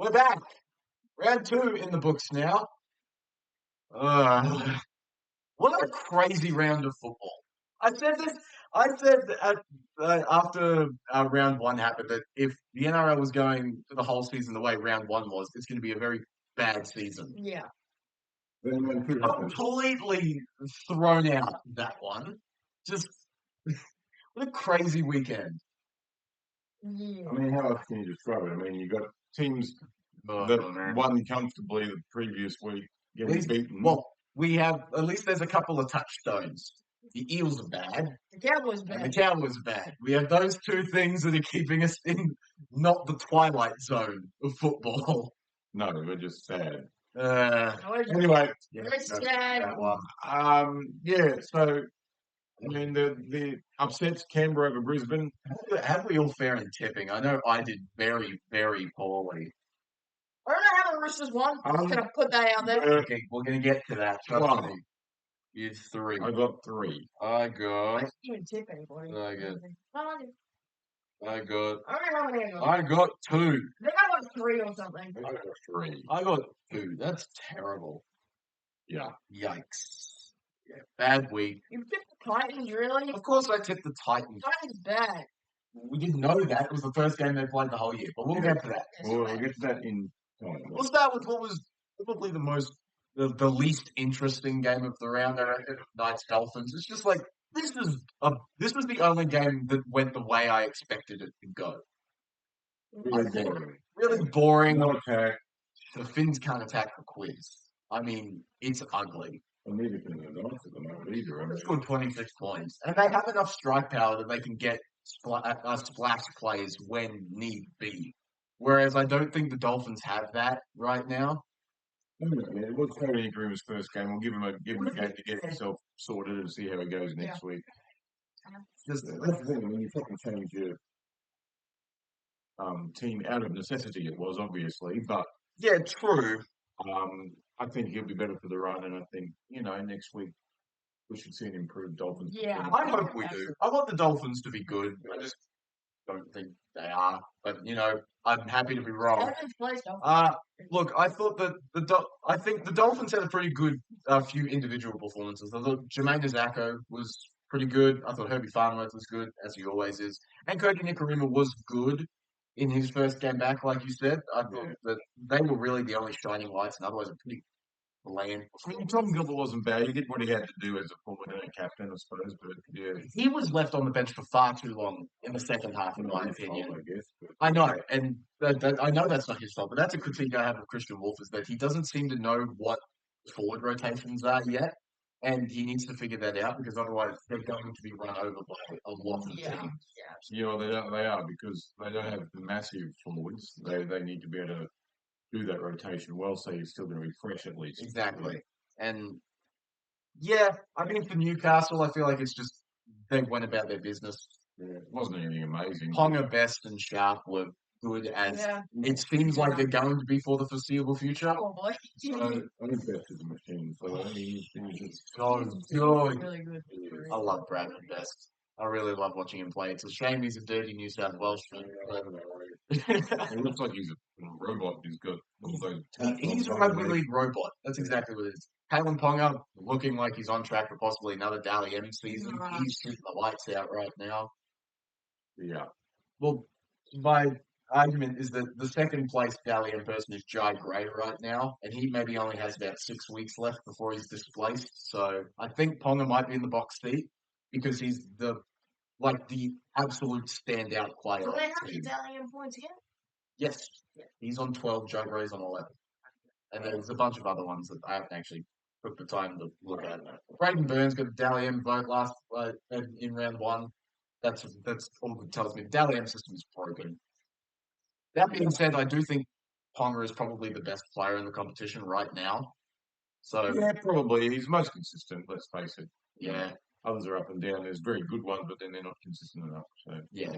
We're back. Round 2 in the books now. Uh, what a crazy round of football. I said this. I said after round 1 happened that if the NRL was going for the whole season the way round 1 was, it's going to be a very bad season. Yeah. Completely thrown out that one. Just what a crazy weekend. Yeah. I mean, how else can you describe it? I mean, you've got teams Oh, that man. won comfortably the previous week getting beaten. Well, we have at least there's a couple of touchstones. The Eels are bad, The Cowboys and bad. the Cowboys are bad. We have those two things that are keeping us in not the twilight zone of football. No, we're just sad. Anyway, Very that's sad. that one. Yeah. So, I mean, the upsets Canberra over Brisbane. How do we all fare in tipping? I know I did very, very poorly. I don't know how the Roosters won. I'm just going to put that out there. Okay, we're going to get to that. Trust Wow. me. You 3. I got 3. I I got. didn't even tip anybody. I got. No, I didn't. I got. I don't know how many I got. I got 2. I think I got 3 or something. I got 3. I got 2. That's terrible. Yeah. Yikes. Yeah, bad week. You picked the Titans, really? Of course, I tipped the Titans. Titans bad. We didn't know that. It was the first game they played the whole year, but we'll get to that. We'll get to that in time. We'll start with what was probably the least interesting game of the round. I reckon, Knights Dolphins. It's just like this was the only game that went the way I expected it to go. Really boring. Really boring. No attack. The Finns can't attack the quiz. I mean, it's ugly. And neither can the Knights at the moment either. I mean, They scored 26 points, and they have enough strike power that they can get splash plays when need be. Whereas I don't think the Dolphins have that right now. I mean, it was Cody Ingram's first game. We'll give him a game to get himself sorted and see how he goes next week. Just That's the thing. I mean, you fucking change your team out of necessity. It was obviously, but yeah, true. I think he'll be better for the run, and I think next week we should see an improved Dolphins. Yeah. I hope we do. I want the Dolphins to be good. I just don't think they are. But I'm happy to be wrong. Dolphins play stuff. Look, I thought that I think the Dolphins had a pretty good few individual performances. I thought Jermaine Zacco was pretty good. I thought Herbie Farnworth was good, as he always is. And Cody Nikorima was good in his first game back, like you said. I thought that they were really the only shining lights, and otherwise a pretty bland. I mean, Tom Gilbert wasn't bad. He did what he had to do as a former captain, I suppose. But yeah, He was left on the bench for far too long in the second half, in my opinion. I guess. But I know, and I know that's not his fault, but that's a critique I have of Christian Wolf is that he doesn't seem to know what forward rotations are yet, and he needs to figure that out because otherwise they're going to be run over by a lot of Yeah. teams. they are because they don't have the massive forwards. They need to be able to do that rotation well, so you're still going to be fresh at least. Exactly, and I mean for Newcastle, I feel like it's just they went about their business. Yeah, it wasn't anything amazing. Ponga, Best, and Sharp were good as it seems like they're going to be for the foreseeable future. Oh, boy. I think Best is a machine. So I mean, he's So good. Really good. I love Bradman Best. I really love watching him play. It's a shame he's a dirty New South Welshman. It looks like he's a robot. He's got all those. He's a rugby league robot. That's exactly what it is. Kalen Ponga looking like he's on track for possibly another Dally M season. He's shooting the lights out right now. Yeah. Well, my argument is that the second place Dally M person is Jai Gray right now, and he maybe only has about 6 weeks left before he's displaced. So I think Ponga might be in the box seat because he's the absolute standout player. So on they the have team. Italian points again? Yes, he's on 12, Joe Gray's on 11. And there's a bunch of other ones that I haven't actually took the time to look at. Braden Burns got a Dally M vote last in round 1. That's all it tells me. The Dally M system is broken. That being said, I do think Ponga is probably the best player in the competition right now. So Yeah, probably. He's most consistent, let's face it. yeah. Others are up and down. There's very good ones, but then they're not consistent enough. So Yeah.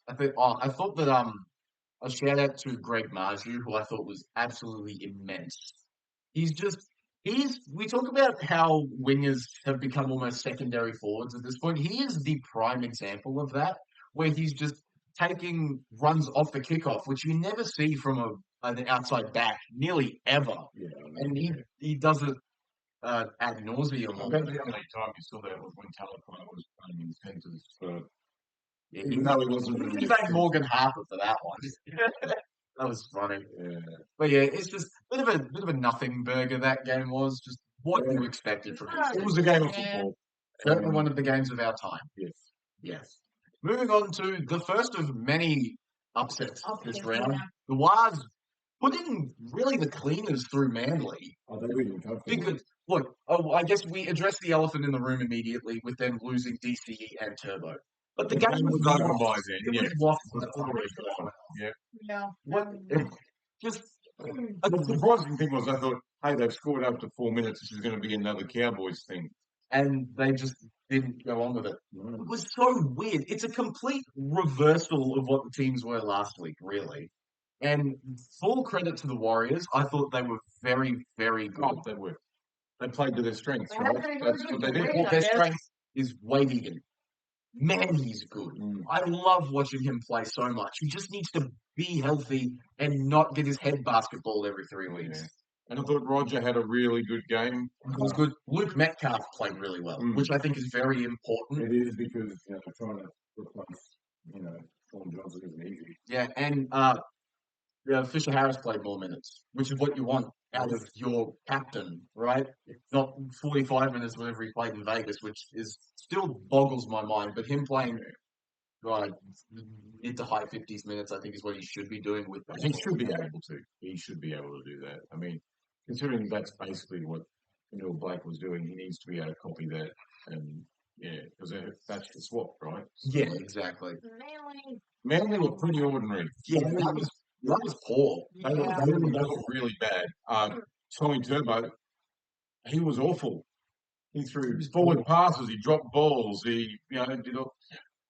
I thought that a shout out to Greg Marju, who I thought was absolutely immense. We talk about how wingers have become almost secondary forwards at this point. He is the prime example of that, where he's just taking runs off the kickoff, which you never see from an outside back nearly ever, Yeah, I mean, and he does it ad nauseum. I don't know how many times you saw that was when Talakai was playing in centres for. Yeah, Even though he wasn't really. he bagged Morgan Harper for that one. That was funny. Yeah. But yeah, it's just a bit of a nothing burger that game was. Just what you expected from it. It was a game of football. Certainly one of the games of our time. Yes. Yes. Moving on to the first of many upsets this round. Yeah. The Wars putting really the cleaners through Manly. Oh, they really comfortable. Because, look, I guess we addressed the elephant in the room immediately with them losing DCE and Turbo. But the game was over lost. by then. It Yeah. was lost. Yeah. Yeah. What? Just The surprising thing was I thought, hey, they've scored after 4 minutes. This is going to be another Cowboys thing. and they just didn't go on with it. Mm. It was so weird. It's a complete reversal of what the teams were last week, really. And full credit to the Warriors. I thought they were very, very good. Oh, they were. They played to their strengths, They right? had pretty That's good what they did. win. Their I guess. strength is Wade Egan. Man, he's good. Mm. I love watching him play so much. He just needs to be healthy and not get his head basketballed every 3 weeks. Yeah. And I thought Roger had a really good game. It was good. Luke Metcalf played really well, Mm. which I think is very important. It is because trying to replace Sean Johnson isn't easy. Yeah, and Fisher Harris played more minutes, which is what you want out of your captain, right? Not 45 minutes whenever he played in Vegas, which is still boggles my mind. But him playing mid to high 50s minutes, I think, is what he should be doing with. He should be able to. He should be able to do that. I mean, considering that's basically what Neil Blake was doing, he needs to be able to copy that. And yeah, because that's the swap, right? So, Yeah, exactly. Manly were pretty ordinary. Yeah, that was poor. They were really bad. Tommy Turbo, he was awful. He threw forward passes. He dropped balls. He did all.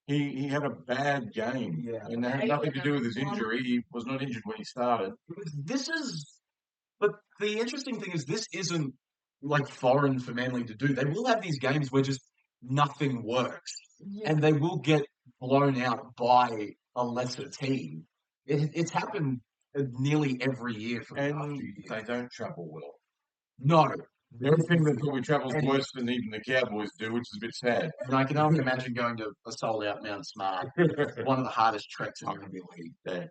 He had a bad game, and that had nothing to do with his injury. He was not injured when he started. But the interesting thing is, this isn't like foreign for Manly to do. They will have these games where just nothing works, and they will get blown out by a lesser team. It's happened nearly every year for the past And few years. they don't travel well. No, The only thing that probably travels worse than even the Cowboys do, which is a bit sad. and I can only imagine going to a sold-out Mount Smart, one of the hardest treks in rugby league.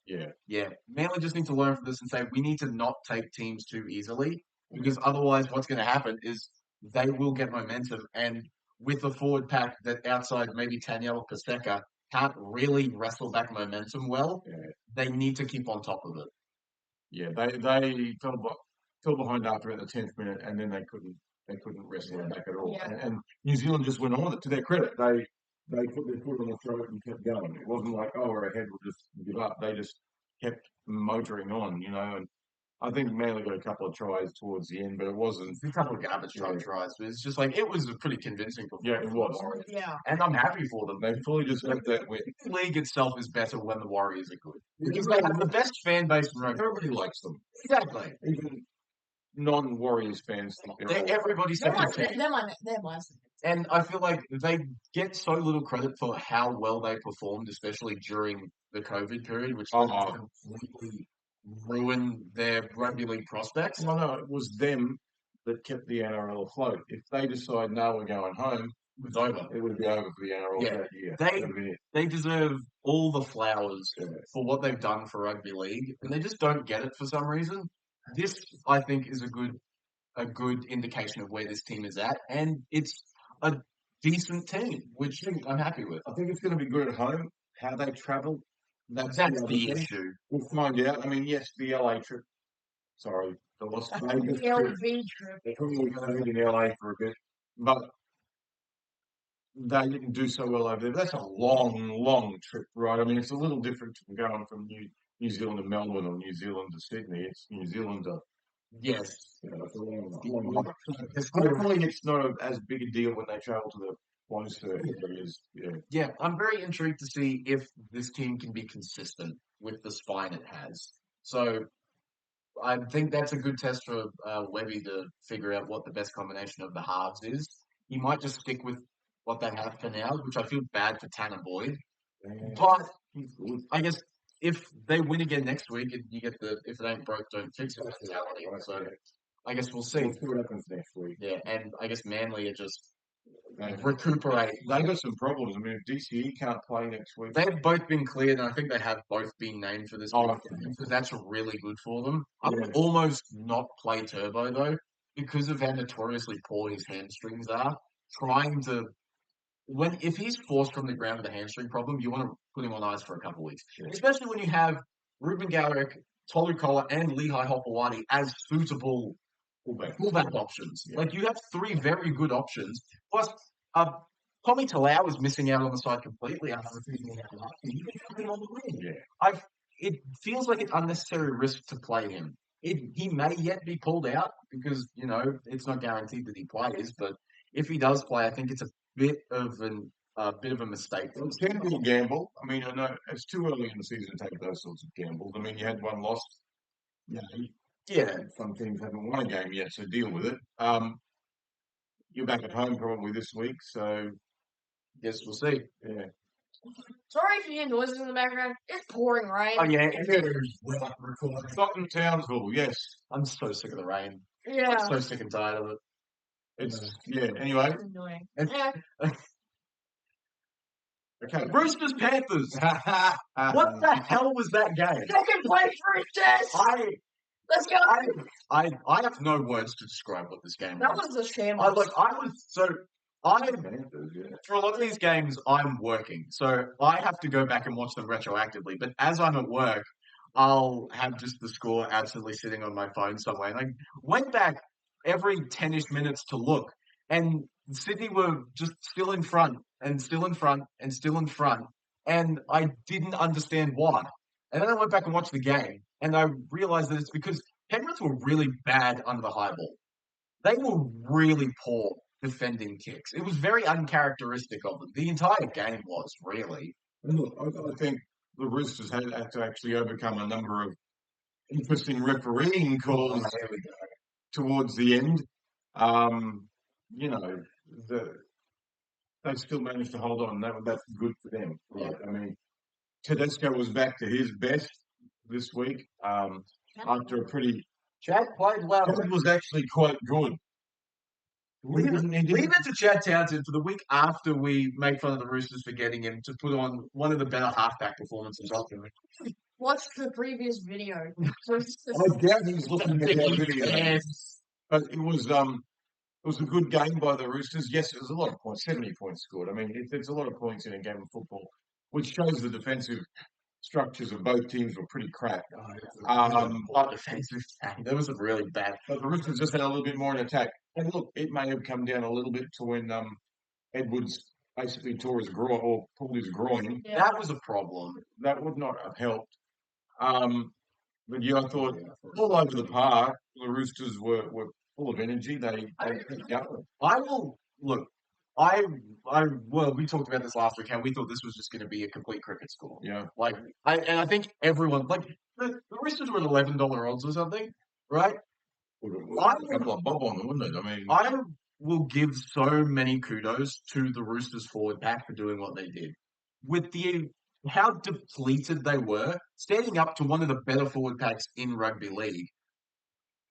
Yeah. Yeah, Manly just need to learn from this and say we need to not take teams too easily, because otherwise what's going to happen is they will get momentum, and with the forward pack that outside maybe Taniela Paseka can't really wrestle back momentum well, Yeah. they need to keep on top of it. Yeah, they fell behind after at the 10th minute, and then they couldn't wrestle it back at all. Yeah. And New Zealand just went on with it. To their credit, they put their foot on the throat and kept going. It wasn't like, oh, we're ahead, we'll just give up. They just kept motoring on, and I think Manly got a couple of tries towards the end, but it wasn't. A couple of garbage time tries, but it's just like it was a pretty convincing performance. Yeah, it was. Yeah. And I'm happy for them. They fully deserved that win. The league itself is better when the Warriors are good, because they have the best fan base in rugby. Everybody likes them. Exactly. Even non-Warriors fans think Everybody's They're my, second team. they're my And I feel like they get so little credit for how well they performed, especially during the COVID period, which completely ruined their rugby league prospects. Well, no, it was them that kept the NRL afloat. If they decide, no, we're going home, It was over. it would be over for the NRL Yeah, that year. they- That would have been it. They deserve all the flowers Yeah. for what they've done for rugby league, and they just don't get it for some reason. This, I think, is a good indication of where this team is at, and it's a decent team, which I'm happy with. I think it's going to be good at home. How they travel, that's That's the the other thing. issue. We'll find out. I mean, yes, the LA trip. Sorry, the Las Vegas trip. LV trip. They probably stayed in LA for a bit, but they didn't do so well over there. That's a long, long trip, right? I mean, it's a little different from going from New Zealand to Melbourne or New Zealand to Sydney. It's New Zealand to Yes. it's a long. Hopefully, it's not as big a deal when they travel to the closer areas. Yeah. Yeah, I'm very intrigued to see if this team can be consistent with the spine it has. So I think that's a good test for Webby to figure out what the best combination of the halves is. He might just stick with what they have for now, which I feel bad for Tanner Boyd. But I guess if they win again next week, and you get the if it ain't broke, don't fix it mentality. So I guess we'll see. We'll see what happens next week. Yeah, and I guess Manly are just They recuperate. got some problems. I mean, if DCE can't play next week. They've both been cleared, and I think they have both been named for this Oh, week, because that's really good for them. I Yeah. would almost not play Turbo though, because of how notoriously poor his hamstrings are. Trying to if he's forced from the ground with a hamstring problem, you want to put him on ice for a couple of weeks, Sure. especially when you have Ruben Garrick, Tolu Kola, and Lehigh Hopewadi as suitable fullback options. Yeah. Like you have three very good options. Plus, Tommy Talau is missing out on the side completely after the season he had last year. You can put him on the wing. Yeah. It feels like an unnecessary risk to play him. He may yet be pulled out because it's not guaranteed that he plays. But if he does play, I think it's a bit of a mistake. It can be a gamble. I mean, I know it's too early in the season to take those sorts of gambles. I mean, you had one loss. Yeah. Some teams haven't won a game yet, so deal with it. You're back at home probably this week, so Guess we'll see. Yeah. Sorry if you hear noises in the background. It's pouring rain. Oh yeah, Stockton, Townsville, yes. I'm so sick of the rain. Yeah. I'm so sick and tired of it. Anyway. It's annoying. Okay. Roosters Panthers. What the hell was that game? Second place Roosters. Let's go. I have no words to describe what this game That was. was a shambles. For a lot of these games, I'm working, so I have to go back and watch them retroactively. But as I'm at work, I'll have just the score absolutely sitting on my phone somewhere. And I went back every 10-ish minutes to look, and Sydney were just still in front, and still in front, and still in front, and I didn't understand why. And then I went back and watched the game, and I realised that it's because Penrith were really bad under the high ball. They were really poor defending kicks. It was very uncharacteristic of them. The entire game was, really. Look, I think the Roosters had to actually overcome a number of interesting refereeing calls towards the end. They still managed to hold on. That's good for them. Yeah. I mean, Tedesco was back to his best this week after a pretty... Chad played well. Chad was actually quite good. Leave it to Chad Townsend for the week after we make fun of the Roosters for getting him to put on one of the better halfback performances of him. Watch the previous video. I doubt he's looking at that video. Yes. But it was a good game by the Roosters. Yes, it was a lot of points, 70 points scored. I mean, it's a lot of points in a game of football, which shows the defensive structures of both teams were pretty crap. Defensive game. That was a really bad. But the Roosters just had a little bit more in attack. And look, it may have come down a little bit to when Edwards basically tore his groin or pulled his groin. Yeah. That was a problem. That would not have helped. But yeah, I thought all over the park, the Roosters were full of energy. They kept going. I will look. We talked about this last week. How we thought this was just going to be a complete cricket score. Yeah. I think everyone the Roosters were at $11 odds or something, right? A couple of bob on them, wouldn't it? I mean, I will give so many kudos to the Roosters forward pack for doing what they did. With how depleted they were, standing up to one of the better forward packs in rugby league.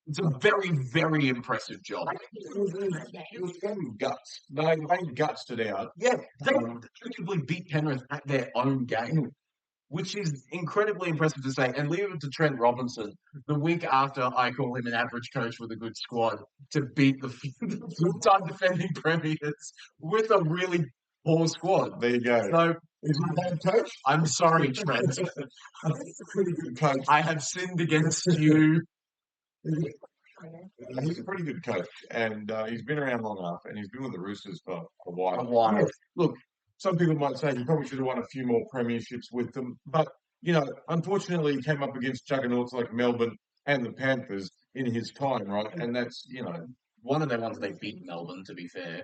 It's a very, very impressive job. It was guts. They gutsed it out. Yeah, they effectively beat Penrith at their own game, which is incredibly impressive to say. And leave it to Trent Robinson, the week after I call him an average coach with a good squad, to beat the full-time defending premiers with a really poor squad. There you go. So, is he a bad coach? I'm sorry, Trent. He's a pretty good coach. I have sinned against you. He's a pretty good coach, and he's been around long enough, and he's been with the Roosters for a while. Look, some people might say he probably should have won a few more premierships with them, but, unfortunately he came up against juggernauts like Melbourne and the Panthers in his time, right? And that's, one of the ones they beat Melbourne, to be fair.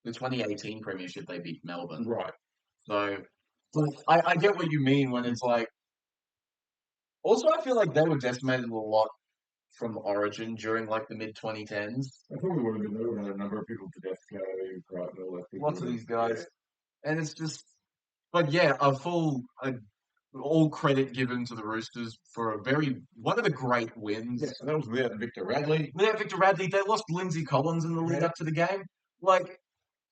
The 2018 premiership, they beat Melbourne. Right. So, I get what you mean when it's like... Also, I feel like they were decimated a lot from Origin during the mid-2010s. I probably would have been there with a number of people to Tedesco, Crichton, all that. Lots of these guys. And it's just... But yeah, a full all credit given to the Roosters for one of the great wins. Yes, that was without Victor Radley. Without Victor Radley, they lost Lindsay Collins in the lead up to the game. Like,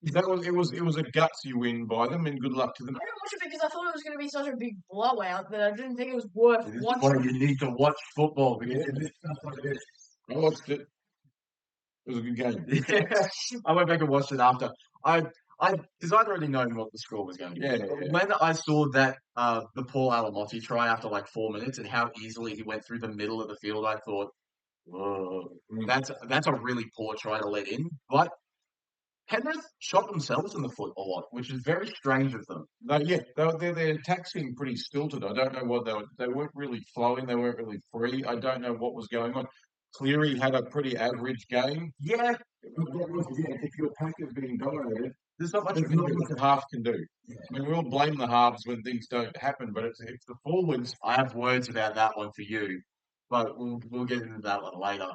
It was a gutsy win by them, and good luck to them. I didn't watch it because I thought it was going to be such a big blowout that I didn't think it was worth this is watching. why you need to watch football because I watched it. It was a good game. I went back and watched it after. Because I'd already known what the score was going to be. Yeah. When I saw that the Paul Alamotti try after like 4 minutes and how easily he went through the middle of the field, I thought, whoa, that's a really poor try to let in. But Penrith shot themselves in the foot a lot, which is very strange of them. Their attacks seemed pretty stilted. I don't know what they weren't really flowing. They weren't really free. I don't know what was going on. Cleary had a pretty average game. Yeah. If your pack is being dominated, There's not much the half can do. I mean, we all blame the halves when things don't happen, but it's the forwards. I have words about that one for you, but we'll get into that one later.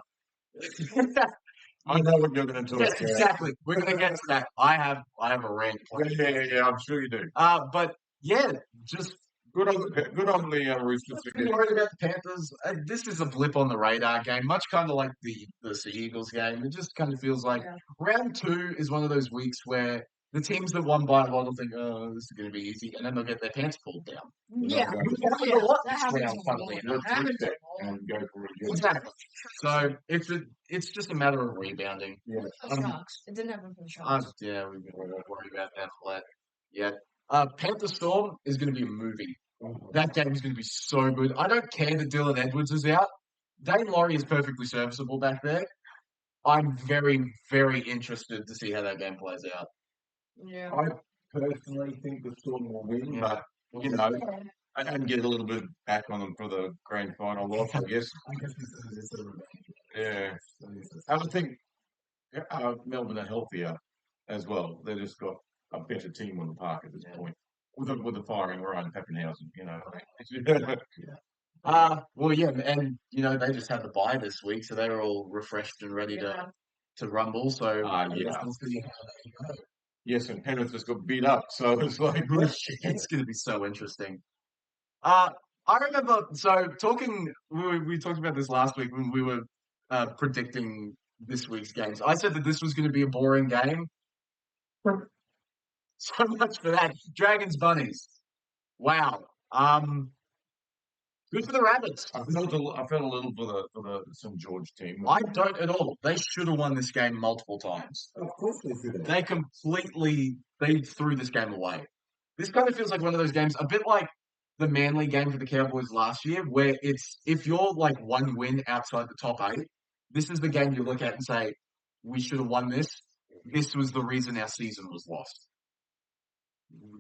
I know what you're going to talk Yes, about. exactly. We're going to get to that. I have a rant. Yeah, I'm sure you do. But yeah, just Good on the Roosters. worried about the Panthers. This is a blip on the radar game, much kind of like the Sea Eagles game. It just kind of feels like round 2 is one of those weeks where the teams that won by a lot will think, oh, this is going to be easy, and then they'll get their pants pulled down. Yeah, a lot that this happens round, a funnily lot. enough. That happens a lot. And go for it. Exactly. So it's just a matter of rebounding. Yeah. For Sharks. It didn't happen for the Sharks. Yeah, we won't worry about that flat yet. Panther Storm is going to be a movie. That game is going to be so good. I don't care that Dylan Edwards is out. Dane Laurie is perfectly serviceable back there. I'm very, very interested to see how that game plays out. Yeah. I personally think the Storm will win, but you know, and get a little bit back on them for the grand final loss, I guess. Yeah. I would think Melbourne are healthier as well. They just got a better team on the park at this point. With the firing Ryan Pappenhausen, you know. Well, yeah, and you know they just had the bye this week, so they were all refreshed and ready to rumble. So Yes, and Penrith just got beat up, so it's like it's going to be so interesting. I remember. So we talked about this last week when we were predicting this week's games. I said that this was going to be a boring game. So much for that. Dragons Bunnies. Wow. Good for the Rabbits. I felt a little for the St George team. I don't at all. They should have won this game multiple times. Of course they should. They threw this game away. This kind of feels like one of those games, a bit like the Manly game for the Cowboys last year, where it's if you're like one win outside the top 8, this is the game you look at and say, we should have won this. This was the reason our season was lost.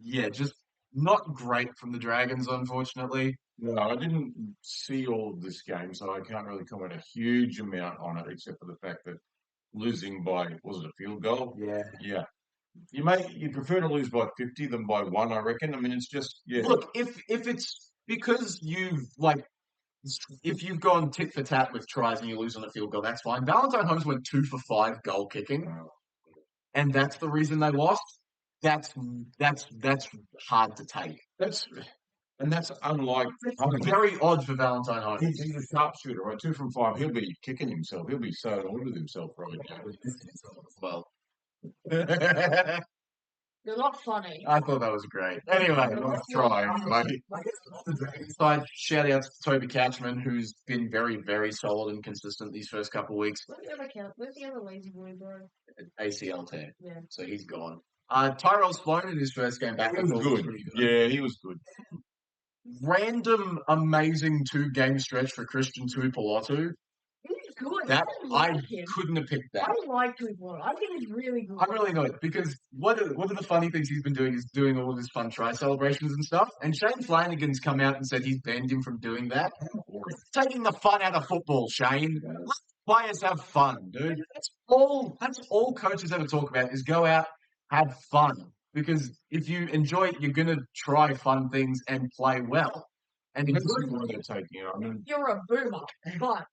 Yeah, just not great from the Dragons, unfortunately. No, I didn't see all of this game, so I can't really comment a huge amount on it, except for the fact that losing by, was it a field goal? Yeah. You prefer to lose by 50 than by 1, I reckon. I mean, it's just, yeah. Look, if it's because if you've gone tit for tat with tries and you lose on a field goal, that's fine. Valentine Holmes went 2 for 5 goal kicking, and that's the reason they lost. That's hard to take. That's unlike. Very odd for Valentine Holmes. He's a sharpshooter, right? 2 from 5. He'll be kicking himself. He'll be so annoyed with himself right now. Well, You're not funny. I thought that was great. Anyway, let's try. Side shout out to Toby Couchman, who's been very, very solid and consistent these first couple of weeks. Where's the other lazy boy, bro? ACL tear. Yeah. So he's gone. Tyrell Sloan in his first game back. He was good. Yeah, he was good. Random, amazing 2-game stretch for Christian Tuipulotu. He's good. I couldn't have picked that. I like Tuipulotu. I think he's really good. I'm really annoyed because one of the funny things he's been doing is doing all of his fun try celebrations and stuff. And Shane Flanagan's come out and said he's banned him from doing that. Taking the fun out of football, Shane. Let players have fun, dude. That's all coaches ever talk about is go out, have fun. Because if you enjoy it, you're going to try fun things and play well. And That's what they're taking it. I mean, you're a boomer, but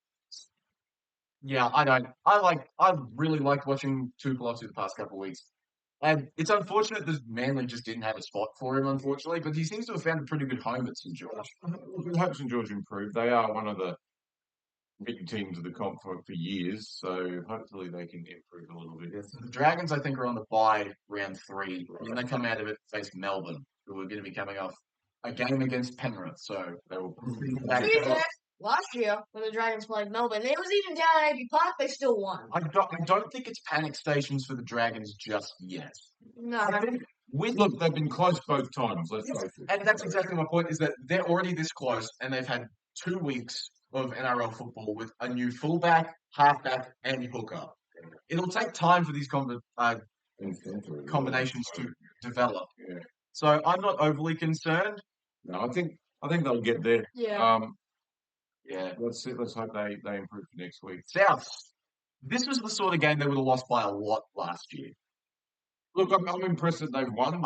yeah, I don't. I really liked watching Tuipulotu the past couple of weeks. And it's unfortunate that Manly just didn't have a spot for him, unfortunately, but he seems to have found a pretty good home at St George. We hope St George improve. They are one of the big teams of the comp for years, so hopefully they can improve a little bit. Yes. The Dragons, I think, are on the bye round 3, and they come out of it face Melbourne, who are going to be coming off a game against Penrith, so they will. To be fair, last year when the Dragons played Melbourne, it was even down at AB Park. They still won. I don't think it's panic stations for the Dragons just yet. No, I think Look, they've been close both times. Let's face it. and that's exactly my point, is that they're already this close, and they've had 2 weeks of NRL football with a new fullback, halfback, and hooker. It'll take time for these combinations to develop. Yeah. So I'm not overly concerned. No, I think they'll get there. yeah. Yeah. Let's hope they improve for next week. South. This was the sort of game they would have lost by a lot last year. Look, I'm impressed that they've won.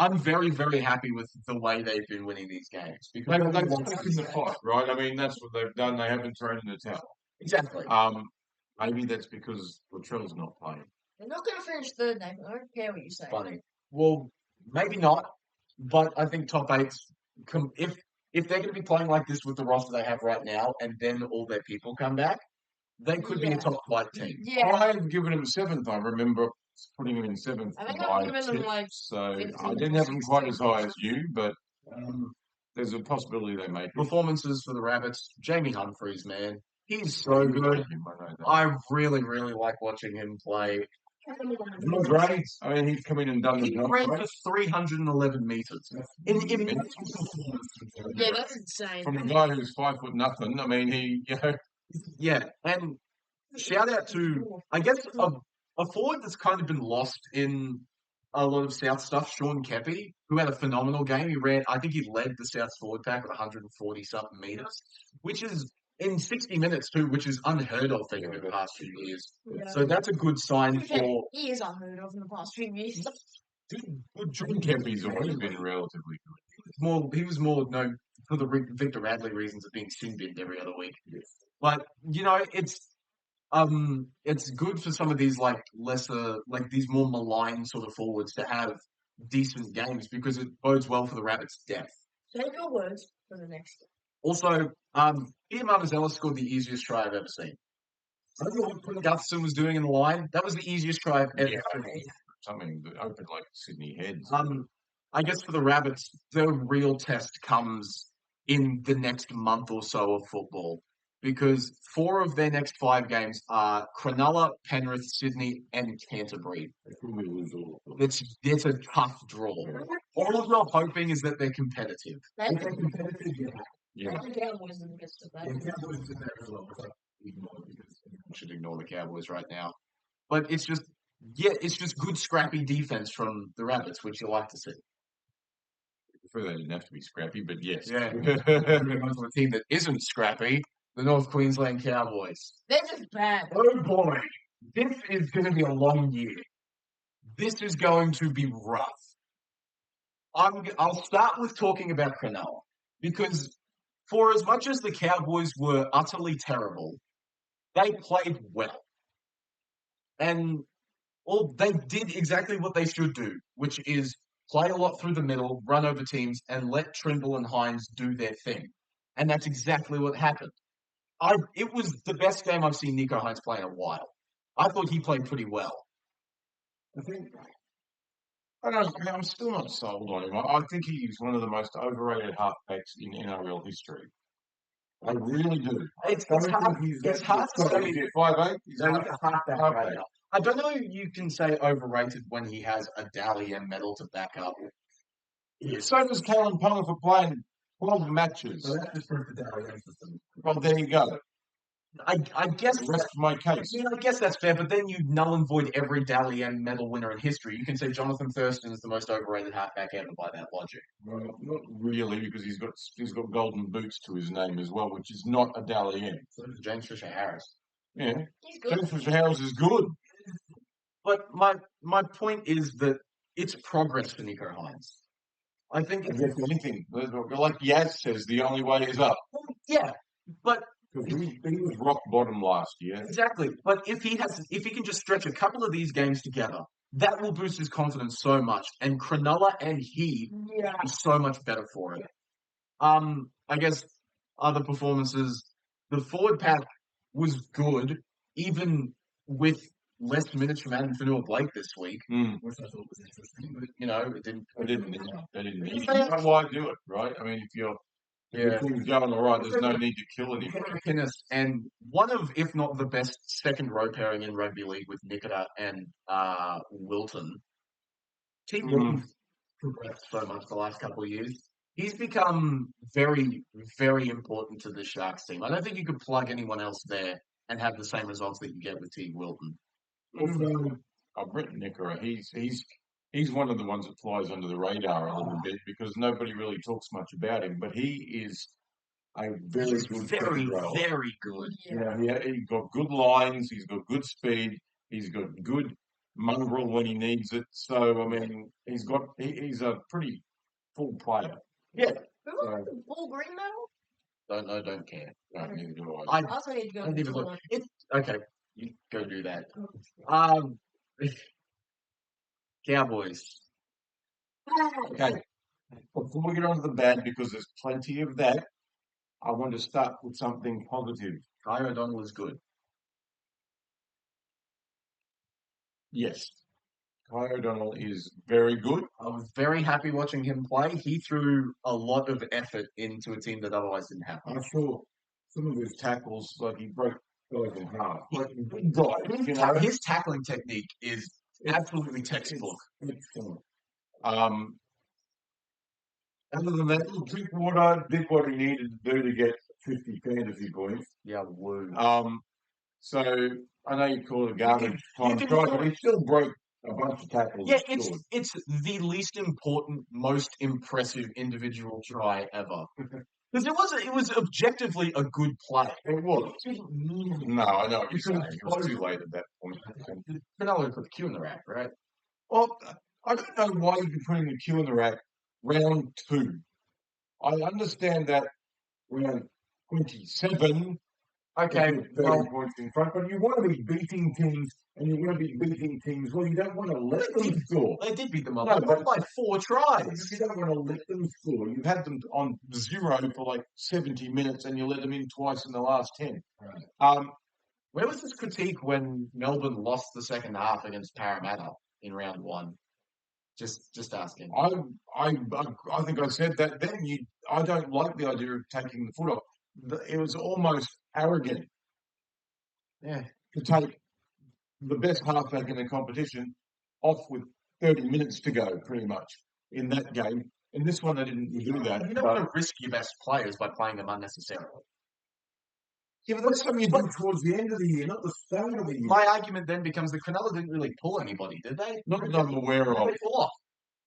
I'm very, very happy with the way they've been winning these games. Because They've stuck in the fight, right? I mean, that's what they've done. They haven't thrown in the towel. Exactly. Maybe that's because Latrell's not playing. They're not going to finish third, Nathan. I don't care what you say. Funny. Well, maybe not, but I think top 8's if they're going to be playing like this with the roster they have right now, and then all their people come back, they could be a top 5 team. Yeah. I've given him 7th. I remember putting him in 7th. I think I've given them like so 15, I didn't have him quite as 16. high as you, but there's a possibility they may. Performances for the Rabbits. Jamie Humphries, man, he's so good. I really, really like watching him play. Not great. I mean, he's come in and done the He job. ran for 311 meters. Yeah, that's insane. From a guy who's 5 foot nothing. I mean, Yeah, and shout out to, I guess, a forward that's kind of been lost in a lot of South stuff, Sean Kepi, who had a phenomenal game. I think he led the South forward pack at 140-something meters, which is in 60 minutes too, which is unheard of for him in the past few years. Yeah. So that's a good sign for. He is unheard of in the past few years. John Kempy's always been relatively good. He was more known for the Victor Radley reasons of being sin binned every other week. But it's good for some of these lesser, these more maligned sort of forwards to have decent games because it bodes well for the Rabbits' depth. Say your words for the next game. Also, Ian Martizella scored the easiest try I've ever seen. I don't know what Gutherson was doing in the line. That was the easiest try I've ever seen. Something that opened like Sydney Heads. I guess for the Rabbits, the real test comes in the next month or so of football because 4 of their next 5 games are Cronulla, Penrith, Sydney, and Canterbury. It's a tough draw. All you're hoping is that they're competitive. Yeah. The Cowboys in the midst of that. Should ignore the Cowboys right now. But it's just good scrappy defense from the Rabbits, which you like to see. They didn't have to be scrappy, but yes. Yeah. A team that isn't scrappy, the North Queensland Cowboys. They're just bad. Oh boy, this is going to be a long year. This is going to be rough. I'll start with talking about Cronulla because for as much as the Cowboys were utterly terrible, they played well. And they did exactly what they should do, which is play a lot through the middle, run over teams, and let Trimble and Hines do their thing. And that's exactly what happened. It was the best game I've seen Nico Hines play in a while. I thought he played pretty well. I'm still not sold on him. I think he's one of the most overrated halfbacks in NRL history. I really do. It's hard to say. He's 5'8". He's a halfback right now. I don't know if you can say overrated when he has a Dally M medal to back up. So does Callan Ponga for playing 12 matches. So that's just proof the Dally M system. Well, there you go. I guess Rest of my case. I guess that's fair, but then you null and void every Dally M medal winner in history. You can say Jonathan Thurston is the most overrated halfback ever by that logic. Well, not really, because he's got golden boots to his name as well, which is not a Dally M. So does James Fisher Harris. Yeah, He's good. James Fisher-Harris is good. But my point is that it's progress for Nico Hines. I think it's anything. Like Yaz says, the only way is up. Yeah, but He was rock bottom last year. exactly. But if he can just stretch a couple of these games together, that will boost his confidence so much. And Cronulla and he Yeah. are so much better for it. I guess other performances, the forward pack was good, even with less minutes from Adam Fanua-Blake this week, which I thought was interesting. But it didn't. They didn't. You know why do it, right? I mean, if your team's going all right, there's no need to kill anyone. And one of, if not the best, second row pairing in rugby league with Nikita and Wilton. Team Wilton's progressed so much the last couple of years. He's become very, very important to the Sharks team. I don't think you could plug anyone else there and have the same results that you get with Teague Wilton. I've written Nicola. He's one of the ones that flies under the radar a little bit because nobody really talks much about him. But he is a very good, very good. Yeah, he's got good lines. He's got good speed. He's got good mongrel when he needs it. So I mean, he's a pretty full player. Yeah. Who won the Bull Green medal? Don't know, don't care. No, neither do I. I also need to go to the toilet. Okay, you go do that. Cowboys. Okay. Before we get on to the bad, because there's plenty of that, I want to start with something positive. Kai O'Donnell is good. Yes. Kai O'Donnell is very good. I was very happy watching him play. He threw a lot of effort into a team that otherwise didn't have. I'm sure some of his tackles, like he broke guys in half. Like big guys, his tackling technique is absolutely textbook. Other than that, did what he needed to do to get 50 fantasy points. Yeah, woo. So I know you call it a garbage time try, but he still broke a bunch of tackles. Yeah, it's the least important, most impressive individual try ever. Because it was objectively a good play. It was. No, I know what you're saying. It was too late at that point. Canelo put the Q in the rack, right? Well, I don't know why you're putting the Q in the rack round 2. I understand that round 27. Okay, 30 points in front, but you want to be beating teams, and you want to be beating teams. Well, you don't want to let them score. They did beat them up. No, they won by 4 tries. You don't want to let them score. You've had them on 0 for like 70 minutes, and you let them in twice in the last 10. Right. Where was this critique when Melbourne lost the second half against Parramatta in round 1? Just asking. I think I said that then. I don't like the idea of taking the foot off. It was almost arrogant. Yeah. To take the best halfback in the competition off with 30 minutes to go, pretty much, in that game. In this one, they didn't do that. You don't want to risk your best players by playing them unnecessarily. Yeah, but that's something you do towards the end of the year, not the start of the year. My argument then becomes that Cronulla didn't really pull anybody, did they? Not that I'm aware of. They pull off.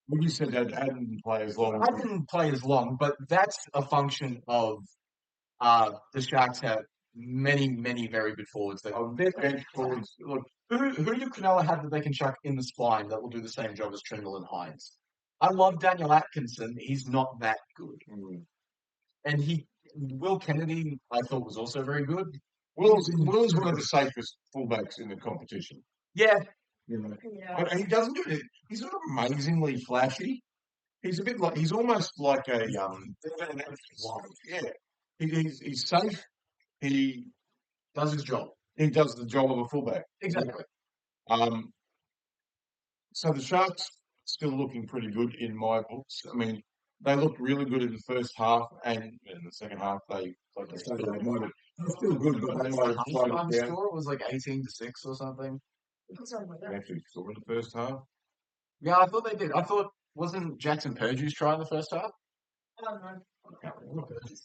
Well, you said that Adam didn't play as long. I didn't play as long, but that's a function of the Sharks have many, many very good forwards. Their bench forwards. Look, who do Cronulla have that they can chuck in the spine that will do the same job as Trindle and Hines? I love Daniel Atkinson. He's not that good. And Will Kennedy, I thought, was also very good. Will's one of the safest fullbacks in the competition. Yeah. But he doesn't do it. He's not amazingly flashy. He's a bit like, he's almost like a, yeah. He's safe. He does his job. He does the job of a fullback. Exactly. So the Sharks still looking pretty good in my books. I mean, they looked really good in the first half, and in the second half, they're still good, but they might have slowed it down. Score was like 18-6 or something. They actually scored in the first half. Yeah, I thought they did. I thought, wasn't Jackson Purdue's try in the first half? I don't know.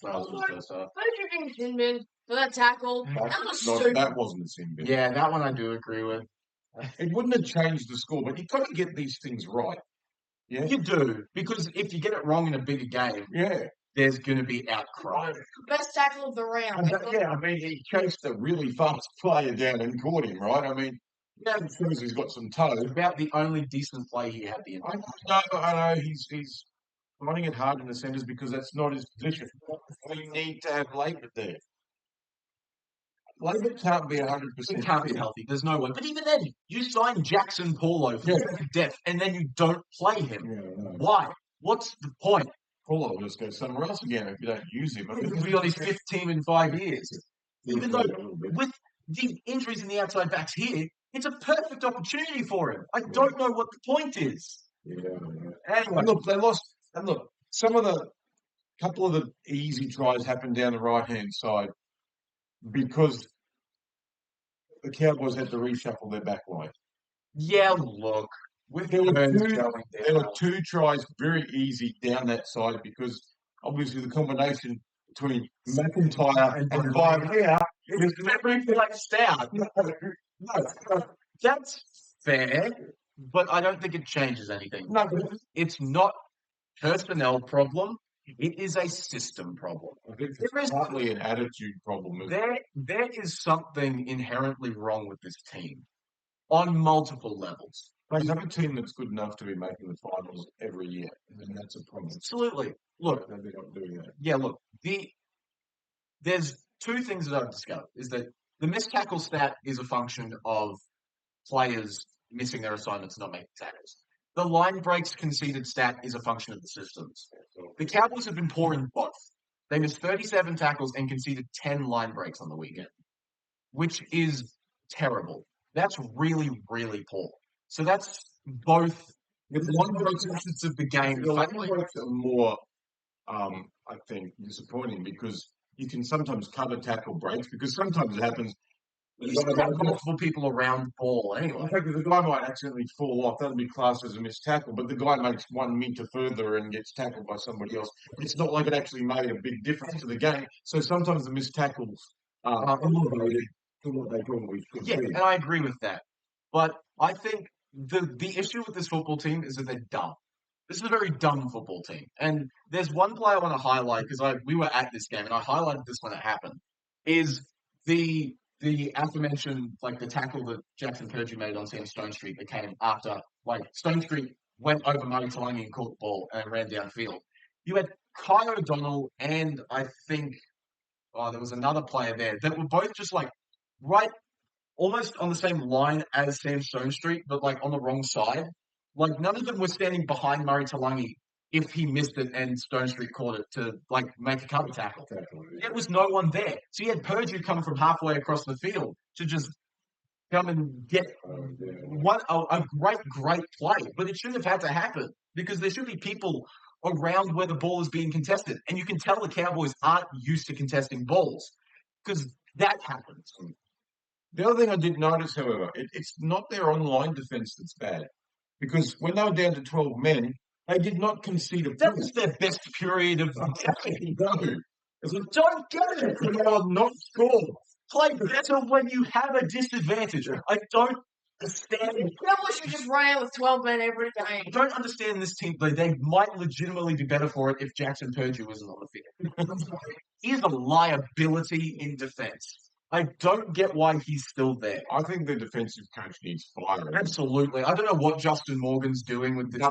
Purdue getting sin bin for that tackle. That wasn't a sin bin. Yeah, that one I do agree with. It wouldn't have changed the score, but you've got to get these things right. Yeah, you do, because if you get it wrong in a bigger game, there's going to be outcry. Best tackle of the round. I mean, he chased a really fast player down and caught him, right? I mean, it shows he's got some toe. About the only decent play he had the I know he's finding it hard in the centres because that's not his position. We need to have Labour there. Labour can't be 100%. It can't be healthy. There's no way. But even then, you sign Jackson Paulo for the sake of depth, and then you don't play him. Yeah, I know. Why? What's the point? Paulo will just go somewhere else again if you don't use him. He'll be on his fifth team in 5 years. Even though a little bit. with the injuries in the outside backs here, it's a perfect opportunity for him. I don't know what the point is. Yeah. Anyway, And look, they lost. And look, couple of the easy tries happened down the right hand side because the Cowboys had to reshuffle their back line. yeah, look, with There were Burns two- going There were down, 2 tries very easy down that side because obviously the combination between McIntyre and Parra it's very flexed out. That's fair, but I don't think it changes anything. No, It's not personnel problem. It is a system problem. I think it's partly an attitude problem. There is something inherently wrong with this team on multiple levels. They have a team that's good enough to be making the finals every year, and that's a problem. Absolutely. Look, They're not doing that. yeah, look, there's 2 things that I've discovered is that the missed tackle stat is a function of players missing their assignments and not making tackles. The line breaks conceded stat is a function of the systems. The Cowboys have been poor in both. They missed 37 tackles and conceded 10 line breaks on the weekend, which is terrible. That's really, really poor. So that's both with one instance of the game. The line breaks are more, I think, disappointing because you can sometimes cover tackle breaks because sometimes it happens. You still have multiple people around the ball anyway. In fact, the guy might accidentally fall off. That'll be classed as a missed tackle, but the guy makes 1 metre further and gets tackled by somebody else. It's not like it actually made a big difference to the game. So sometimes the missed tackles are elevated to what they probably should Yeah, be. and I agree with that. But I think the issue with this football team is that they're dumb. This is a very dumb football team. And there's one play I want to highlight because we were at this game and I highlighted this when it happened. Is the aforementioned like the tackle that Jackson Perdue made on Sam Stone Street that came after like Stone Street went over Murray Talangi and caught the ball and ran downfield. You had Kai O'Donnell and I think there was another player there that were both just like right almost on the same line as Sam Stone Street, but like on the wrong side. Like none of them were standing behind Murray Talangi if he missed it and Stone Street caught it to like make a cover tackle. There was no one there. So you had Perdue coming from halfway across the field to just come and get a great play. But it shouldn't have had to happen because there should be people around where the ball is being contested. And you can tell the Cowboys aren't used to contesting balls because that happens. The other thing I did notice, however, it's not their online defence that's bad. Because when they were down to 12 men, they did not concede a That point. was their best period of attacking. No. Don't get it. They will not score. Play better when you have a disadvantage. I don't understand. Cowboys should just run out with 12 men every game. I don't understand this team. They might legitimately be better for it if Jackson Perdue isn't on the field. He's a liability in defense. I don't get why he's still there. I think the defensive coach needs firing. Absolutely. I don't know what Justin Morgan's doing with this,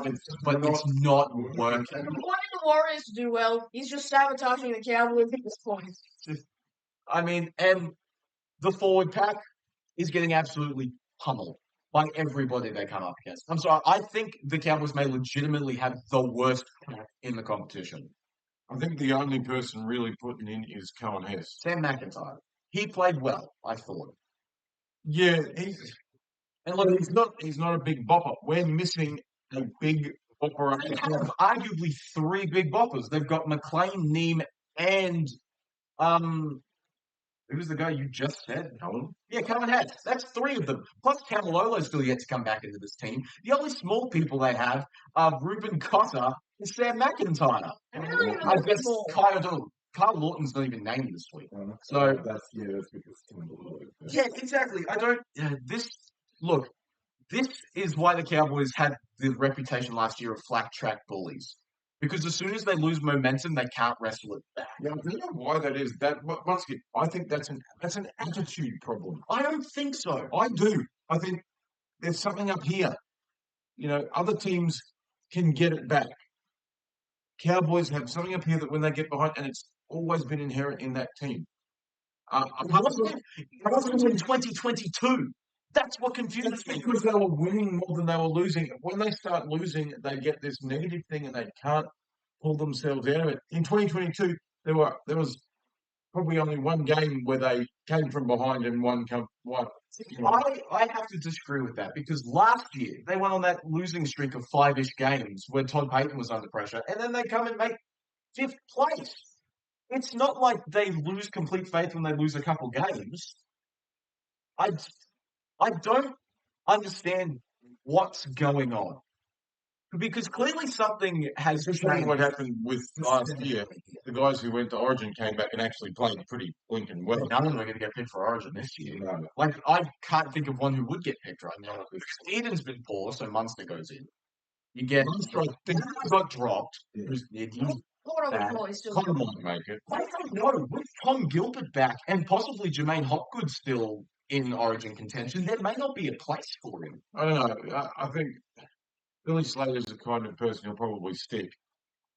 but it's not working. Wanting the Warriors to do well, he's just sabotaging the Cowboys at this point. I mean, and the forward pack is getting absolutely pummeled by everybody they come up against. I'm sorry. I think the Cowboys may legitimately have the worst pack in the competition. I think the only person really putting in is Cohen Hess. Sam McIntyre. He played well, I thought. Yeah, and look, he's not a big bopper. We're missing a big bopper. They have arguably 3 big boppers. They've got McLean, Neem, and who's the guy you just said? Cohen? Yeah, Cohen Hess. That's 3 of them. Plus Tamalolo's still yet to come back into this team. The only small people they have are Ruben Cotter and Sam McIntyre. I guess Kai O'Donnell. Carl Lawton's not even named this week. So that's because yeah, exactly. I don't. This is why the Cowboys had the reputation last year of flat track bullies. Because as soon as they lose momentum, they can't wrestle it back. Yeah, I don't know why that is. Once again, I think that's an attitude problem. I don't think so. I do. I think there's something up here. You know, other teams can get it back. Cowboys have something up here that when they get behind, and it's always been inherent in that team. It wasn't in 2022. That's what confuses me. Because they were winning more than they were losing. When they start losing, they get this negative thing and they can't pull themselves out of it. In 2022, there was probably only one game where they came from behind and won. I have to disagree with that because last year they went on that losing streak of 5-ish games where Todd Payton was under pressure, and then they come and make 5th place. It's not like they lose complete faith when they lose a couple games. I don't understand what's going on because clearly something has Especially changed. what happened with last year. The guys who went to Origin came back and actually played pretty blinking well. None of them are going to get picked for Origin this year. No. Like, I can't think of one who would get picked right now. Eden's been poor, so Munster goes in. You get got dropped. Connor might make it. I don't know. With Tom Gilbert back and possibly Jermaine Hopgood still in Origin contention, there may not be a place for him. I don't know. I think Billy Slater's the kind of person who'll probably stick.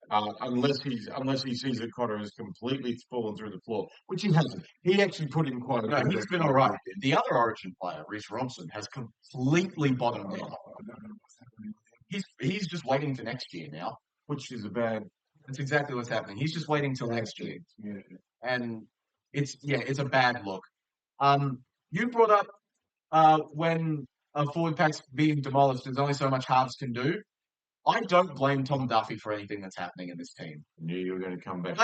Unless he sees that Connor has completely fallen through the floor, which he hasn't. He actually put in quite a bit. He's been all right. The other Origin player, Reece Robson, has completely bottomed out. He's just waiting for next year now. Which is a bad. That's exactly what's happening. He's just waiting till next year, Yeah. and it's a bad look. You brought up when a forward pack's being demolished, there's only so much halves can do. I don't blame Tom Duffy for anything that's happening in this team. I knew you were going to come back.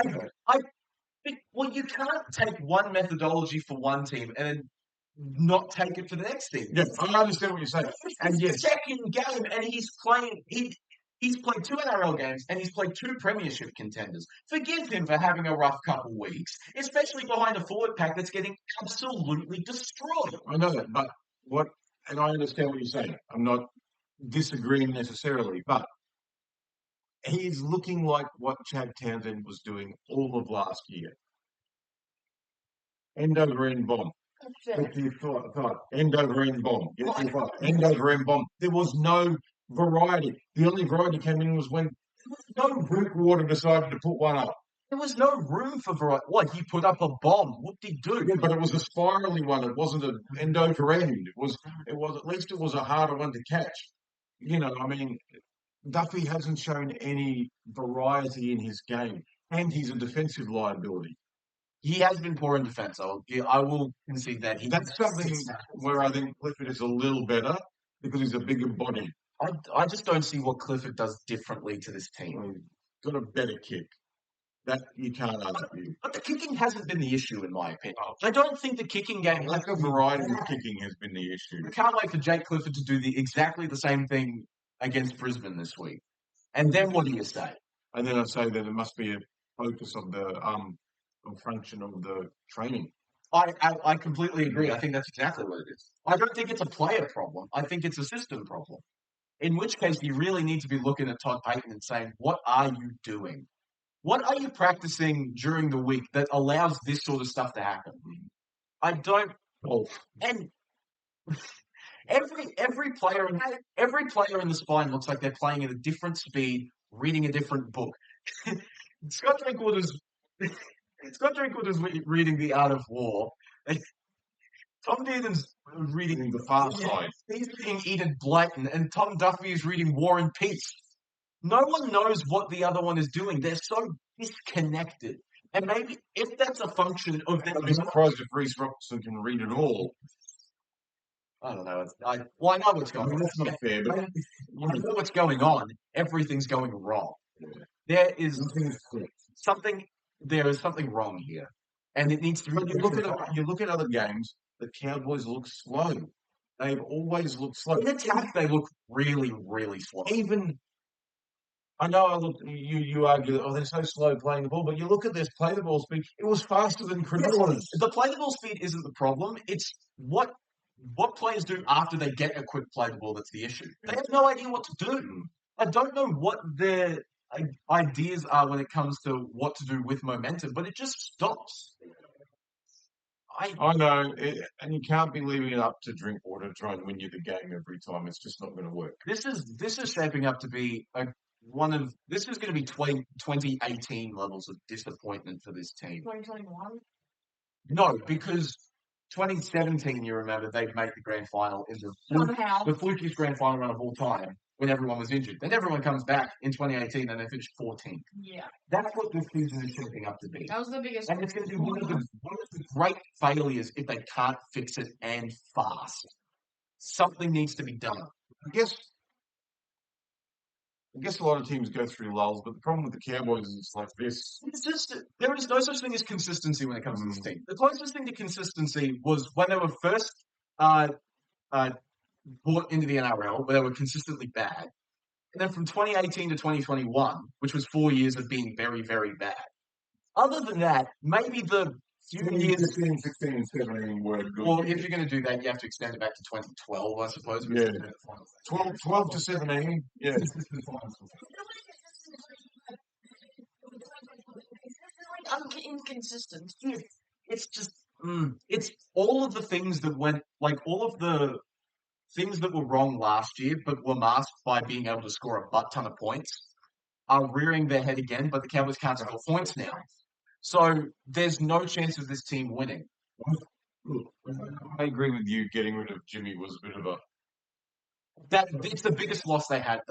Well, you can't take one methodology for one team and then not take it for the next team. Yeah, I understand what you're saying. And yes, second game, and he's playing. He's played 2 NRL games and he's played 2 premiership contenders. Forgive him for having a rough couple weeks, especially behind a forward pack that's getting absolutely destroyed. I know that, but and I understand what you're saying. I'm not disagreeing necessarily, but he's looking like what Chad Townsend was doing all of last year. End over end bomb. Get to your thought. End over end bomb. Get to your thought. End over end bomb. There was no variety. The only variety came in was when no Brickwater decided to put one up. There was no room for variety. What, he put up a bomb? What did he do? Yeah, but it was a spirally one. It wasn't an end over end. It was at least it was a harder one to catch. You know, I mean, Duffy hasn't shown any variety in his game, and he's a defensive liability. He has been poor in defence. I will concede that. That's something where I think Clifford is a little better because he's a bigger body. I just don't see what Clifford does differently to this team. He's got a better kick. That you can't argue. But the kicking hasn't been the issue, in my opinion. I don't think the kicking game... Lack of variety of kicking has been the issue. I can't wait for Jake Clifford to do exactly the same thing against Brisbane this week. And then what do you say? And then I say that it must be a focus of the function of the training. I completely agree. I think that's exactly what it is. I don't think it's a player problem. I think it's a system problem. In which case, you really need to be looking at Todd Payton and saying, what are you doing? What are you practicing during the week that allows this sort of stuff to happen? I don't. And every player in the spine looks like they're playing at a different speed, reading a different book. Scott Drinkwater's reading The Art of War. Tom Dearden's reading The Far Side. He's reading Enid Blyton, and Tom Duffy is reading War and Peace. No one knows what the other one is doing. They're so disconnected. And maybe if that's a function of them... I'm surprised if Reece Robson can read it all. I don't know. I know what's going on. That's not fair, but I know what's going on. Everything's going wrong. There is something wrong here. And it needs to be... You look at other games, the Cowboys look slow. They've always looked slow. In attack, they look really, really slow. Even... I know you argue that they're so slow playing the ball, but you look at this play the ball speed, it was faster than Cronulla's. The play the ball speed isn't the problem. It's what players do after they get a quick play the ball that's the issue. They have no idea what to do. I don't know what their ideas are when it comes to what to do with momentum, but it just stops. I know, and you can't be leaving it up to Drinkwater to try and win you the game every time. It's just not going to work. This is shaping up to be this is going to be 2018 levels of disappointment for this team. 2021. No, because 2017, you remember, they made the grand final in Somehow. the flukiest grand final run of all time when everyone was injured. Then everyone comes back in 2018 and they finish 14th. Yeah. That's what this season is shaping up to be. That was the biggest. And it's going to be one of the great failures if they can't fix it and fast. Something needs to be done. I guess a lot of teams go through lulls, but the problem with the Cowboys is it's like this. It's just there is no such thing as consistency when it comes to this team. The closest thing to consistency was when they were first brought into the NRL, where they were consistently bad. And then from 2018 to 2021, which was 4 years of being very, very bad. Other than that, maybe the few years. 15, 16, and 17 were good. Well, if you're going to do that, you have to extend it back to 2012, I suppose. which Yeah. is the finals. 12 to 17. Yeah. Inconsistent. It's just, it's all of the things that went, like all of the things that were wrong last year, but were masked by being able to score a butt ton of points, are rearing their head again, but the Cowboys can't score points now. So there's no chance of this team winning. I agree with you. Getting rid of Jimmy was a bit of a. It's the biggest loss they had.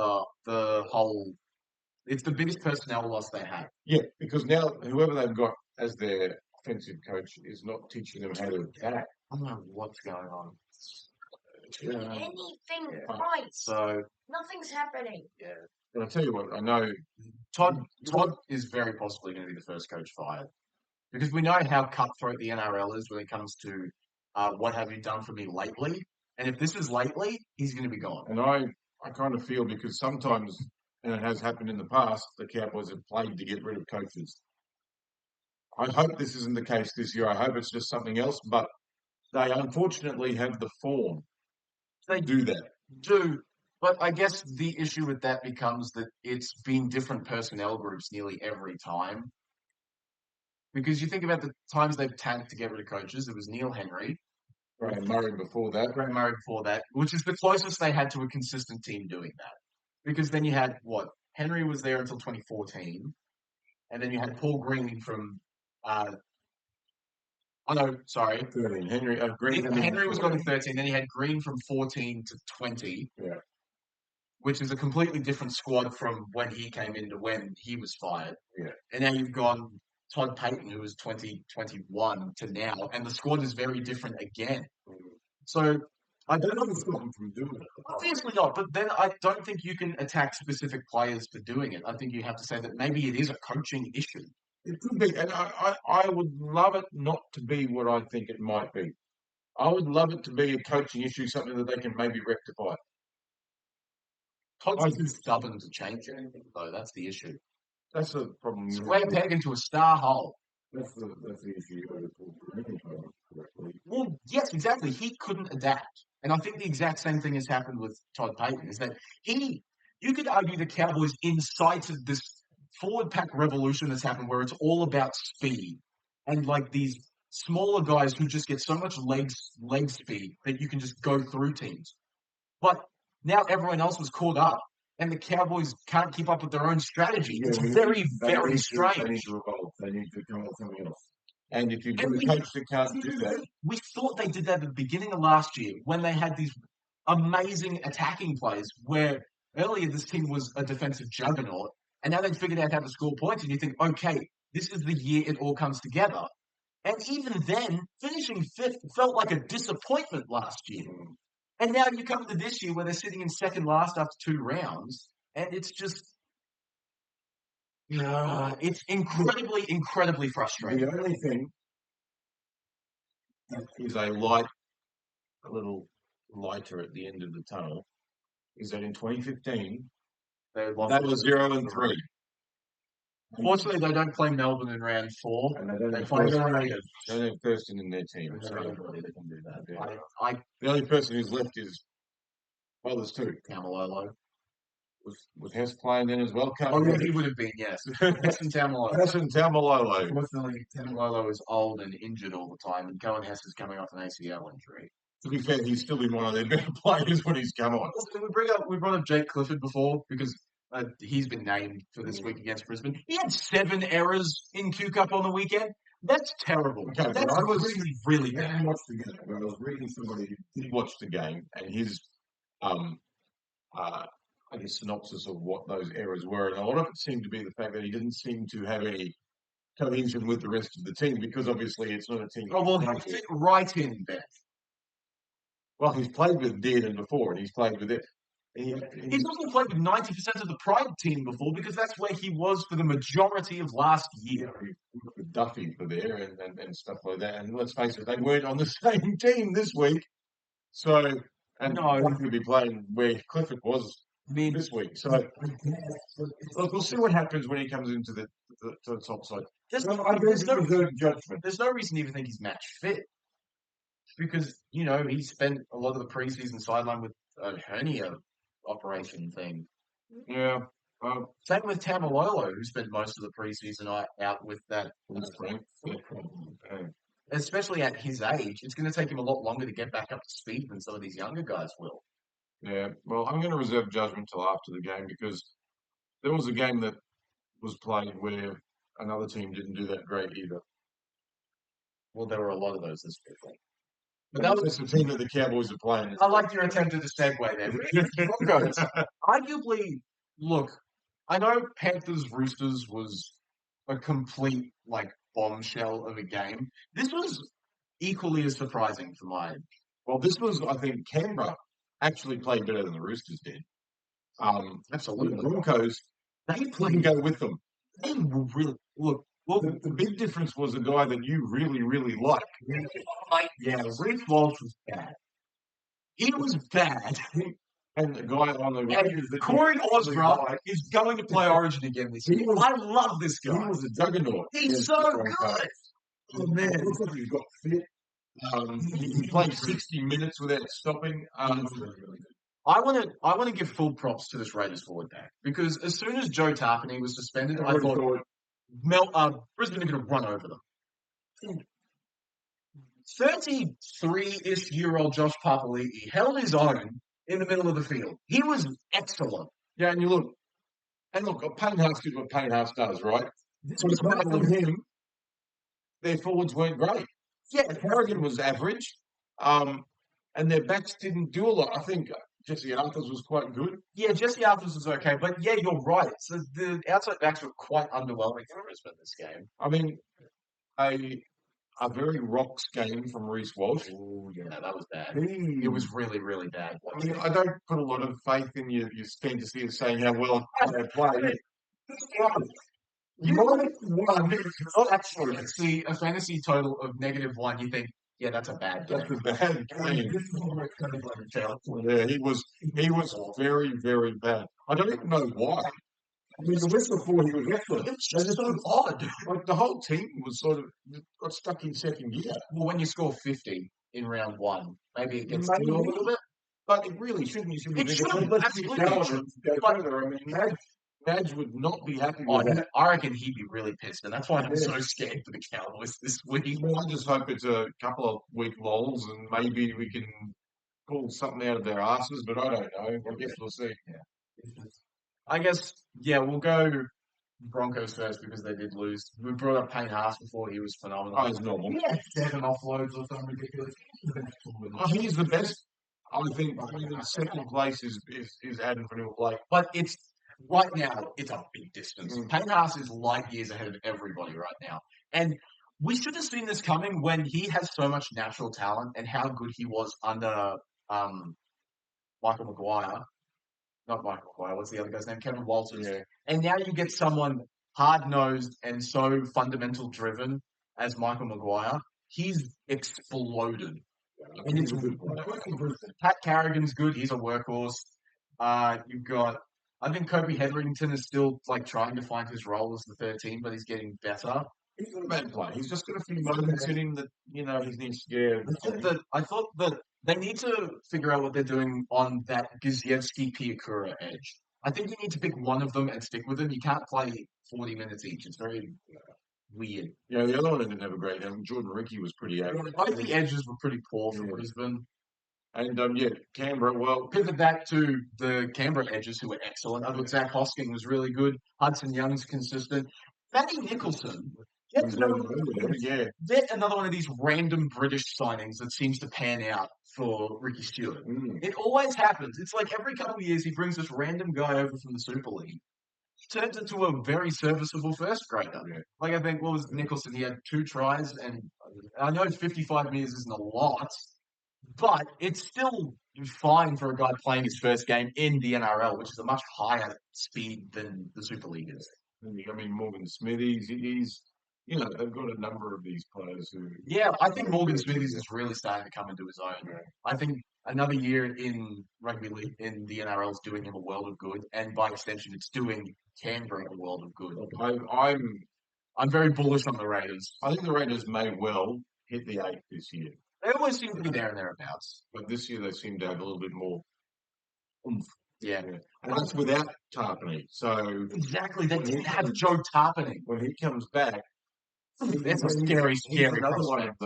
It's the biggest personnel loss they had. Yeah, because now whoever they've got as their offensive coach is not teaching them how to attack. I don't know what's going on. Anything right. So Nothing's happening. yeah, But I tell you what, I know Todd is very possibly going to be the first coach fired because we know how cutthroat the NRL is when it comes to what have you done for me lately. And if this is lately, he's going to be gone. and I kind of feel because sometimes, and it has happened in the past, the Cowboys have played to get rid of coaches. I hope this isn't the case this year. I hope it's just something else, but they unfortunately have the form. They do that. But I guess the issue with that becomes that it's been different personnel groups nearly every time. Because you think about the times they've tanked to get rid of coaches, it was Neil Henry, Graham Murray before that. Graham Murray before that, which is the closest they had to a consistent team doing that. Because then you had, Henry was there until 2014, and then you had Paul Green from, 13. Henry was gone in 13, then you had Green from 14 to 20. Yeah. Which is a completely different squad from when he came in to when he was fired. Yeah. And now you've gone Todd Payton, who was 2021 to now, and the squad is very different again. So I don't know stop them from doing it. Obviously not, but then I don't think you can attack specific players for doing it. I think you have to say that maybe it is a coaching issue. It could be, and I would love it not to be what I think it might be. I would love it to be a coaching issue, something that they can maybe rectify. Todd's too stubborn to change anything, though. That's the issue. That's the problem. Square peg into a star hole. That's the issue you got to pull correctly. Well, yes, exactly. He couldn't adapt. And I think the exact same thing has happened with Todd Payton, is that you could argue the Cowboys incited this forward pack revolution that's happened where it's all about speed. And like these smaller guys who just get so much leg speed that you can just go through teams. But now everyone else was caught up, and the Cowboys can't keep up with their own strategy. It's very, very strange. They need to revolt. They need to come up with something else. And if you've got a coach that can't do that... We thought they did that at the beginning of last year when they had these amazing attacking plays where earlier this team was a defensive juggernaut, and now they've figured out how to score points, and you think, okay, this is the year it all comes together. And even then, finishing fifth felt like a disappointment last year. And now you come to this year where they're sitting in second last after 2 rounds, and it's just, it's incredibly, incredibly frustrating. The only thing that is a little lighter at the end of the tunnel is that in 2015, they was 0-3. Fortunately, they don't play Melbourne in round 4. And they play the Raiders. They don't have Thurston in their team. So They can do that. yeah. The only person who's left is, there's 2. Tamalolo. Was Hess playing then as well? Oh, yeah, he would have been, yes. Hess and Tamalolo. Hess and Tamalolo. Unfortunately, Tamalolo is old and injured all the time, and Cohen Hess is coming off an ACL injury. To be fair, he's still been one of their better players when he's come on. Also, we brought up Jake Clifford before because he's been named for this week against Brisbane. He had 7 errors in Q Cup on the weekend. That's terrible. Okay, but That's I was really, really I bad. didn't watch the game, but I was reading somebody who did watch the game, and his I guess synopsis of what those errors were, and a lot of it seemed to be the fact that he didn't seem to have any cohesion with the rest of the team because obviously it's not a team. Oh, well, he fit right in, Ben. Well, he's played with Dearden before, and he's played with it. He's also played with 90% of the Pride team before because that's where he was for the majority of last year. With Duffy for there and stuff like that. And let's face it, they weren't on the same team this week. So, and No. Duffy will be playing where Clifford was this week. So, look, we'll see what happens when he comes into the top side. There's There's no reserved judgment. There's no reason to even think he's match fit because, you know, he spent a lot of the preseason sideline with a hernia operation thing. Yeah. Same with Tamalolo, who spent most of the preseason out with that. Especially at his age, it's going to take him a lot longer to get back up to speed than some of these younger guys will. Yeah. Well, I'm going to reserve judgment till after the game because there was a game that was played where another team didn't do that great either. Well, there were a lot of those this week. But that was the team that the Cowboys are playing. I like your attempt at a segue there. Broncos, arguably, look, I know Panthers Roosters was a complete bombshell of a game. This was equally as surprising for mine. Well, this was, I think, Canberra actually played better than the Roosters did. Absolutely. The Broncos, they couldn't go with them. They were really look. Well, the big difference was a guy that you really, really like. Yeah, Reece Walsh was bad. He was bad. And the guy on the right is Corey Osborough is going to play Origin again this year. I love this guy. He was a juggernaut. He's so good. Oh, man. It looks like he's got fit. He played 60 minutes without stopping. I want to give full props to this Raiders forward pack because as soon as Joe Tarpany was suspended, I thought Brisbane are going to run over them. 33-ish-year-old Josh Papali'i held his own in the middle of the field. He was excellent. Yeah, and look, Payne Haas did what Payne Haas does, right? So it's not with him. Their forwards weren't great. Yeah, Carrigan was average, and their backs didn't do a lot. I think Jesse Arthurs was quite good. Yeah, Jesse Arthurs was okay, but yeah, you're right. So the outside backs were quite underwhelming for Brisbane this game. I mean, a very rocks game from Reece Walsh. Oh, yeah, that was bad. It was really, really bad. I mean, I don't put a lot of faith in your fantasy of saying how well they play. You might have won. Not actually. See a fantasy total of -1. You think, yeah, that's a bad game. That's a bad game. Yeah, he was very, very bad. I don't even know why. I mean, the week before he was excellent. It's just so odd. Like the whole team was sort of got stuck in second gear. Well, when you score 50 in round one, maybe it gets to you a little bit. But it really shouldn't. It shouldn't. Absolutely. But I mean, Madge would not be happy with that. I reckon he'd be really pissed, and that's why I'm so scared for the Cowboys this week. Well, I just hope it's a couple of week lulls and maybe we can pull something out of their asses, but I don't know. I guess we'll see. Yeah. I guess, yeah, we'll go Broncos first because they did lose. We brought up Payne Haas before. He was phenomenal. Oh, he's normal. Yeah, 7 offloads or something ridiculous. He's the best. I think second place is Adam Vanilla Blake. But it's right now, it's a big distance. Payne Haas is light years ahead of everybody right now. And we should have seen this coming when he has so much natural talent and how good he was under Michael Maguire. Not Michael Maguire, what's the other guy's name? Kevin Walters. Yeah. And now you get someone hard-nosed and so fundamental-driven as Michael Maguire. He's exploded. Yeah, and he's a good player. Pat Carrigan's good. He's a workhorse. You've got, I think Kobe Hetherington is still trying to find his role as the 13, but he's getting better. He's not a bad player. He's just got a few moments in him that, he needs to get. I thought that they need to figure out what they're doing on that Gziewski-Piakura edge. I think you need to pick one of them and stick with them. You can't play 40 minutes each. It's very weird. Yeah, the other one didn't have a great game. Jordan Ricky was pretty average. Both the edges were pretty poor for Brisbane. And, Canberra, well... Pivot that to the Canberra edges who were excellent. I thought Zach Hosking was really good. Hudson Young's consistent. Matty Nicholson Yet He's another, going over there, yeah. yet another one of these random British signings that seems to pan out for Ricky Stewart. Mm. It always happens. It's like every couple of years he brings this random guy over from the Super League, turns into a very serviceable first grader. Yeah. Like I think what was Nicholson? He had 2 tries, and I know 55 meters isn't a lot, but it's still fine for a guy playing his first game in the NRL, which is a much higher speed than the Super League is. I mean, Morgan Smith, he's you know, they've got a number of these players who. Yeah, I think Morgan Smithies is really starting to come into his own. I think another year in rugby league in the NRL is doing him a world of good, and by extension, it's doing Canberra a world of good. I'm very bullish on the Raiders. I think the Raiders may well hit the 8 this year, They always seem to be there and thereabouts. but this year they seem to have a little bit more oomph. Yeah, Yeah. And that's without Tarpany. So exactly. They didn't have Joe Tarpany. when he comes back, That's a he's- scary, he's scary another prospect.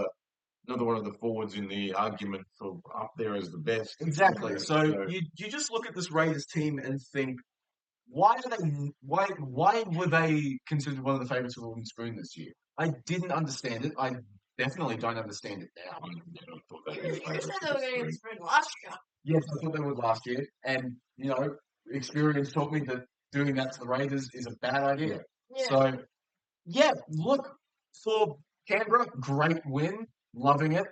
one of the forwards in the argument for up there as the best. Exactly. So you just look at this Raiders team and think, why were they considered one of the favourites for the Wooden Spoon this year? I didn't understand it. I definitely don't understand it now. I never thought that You was said they were favourites. going to get spread last year. Yes, I thought they would last year, and experience taught me that doing that to the Raiders is a bad idea. Yeah. So, yeah, look for Canberra, great win, loving it.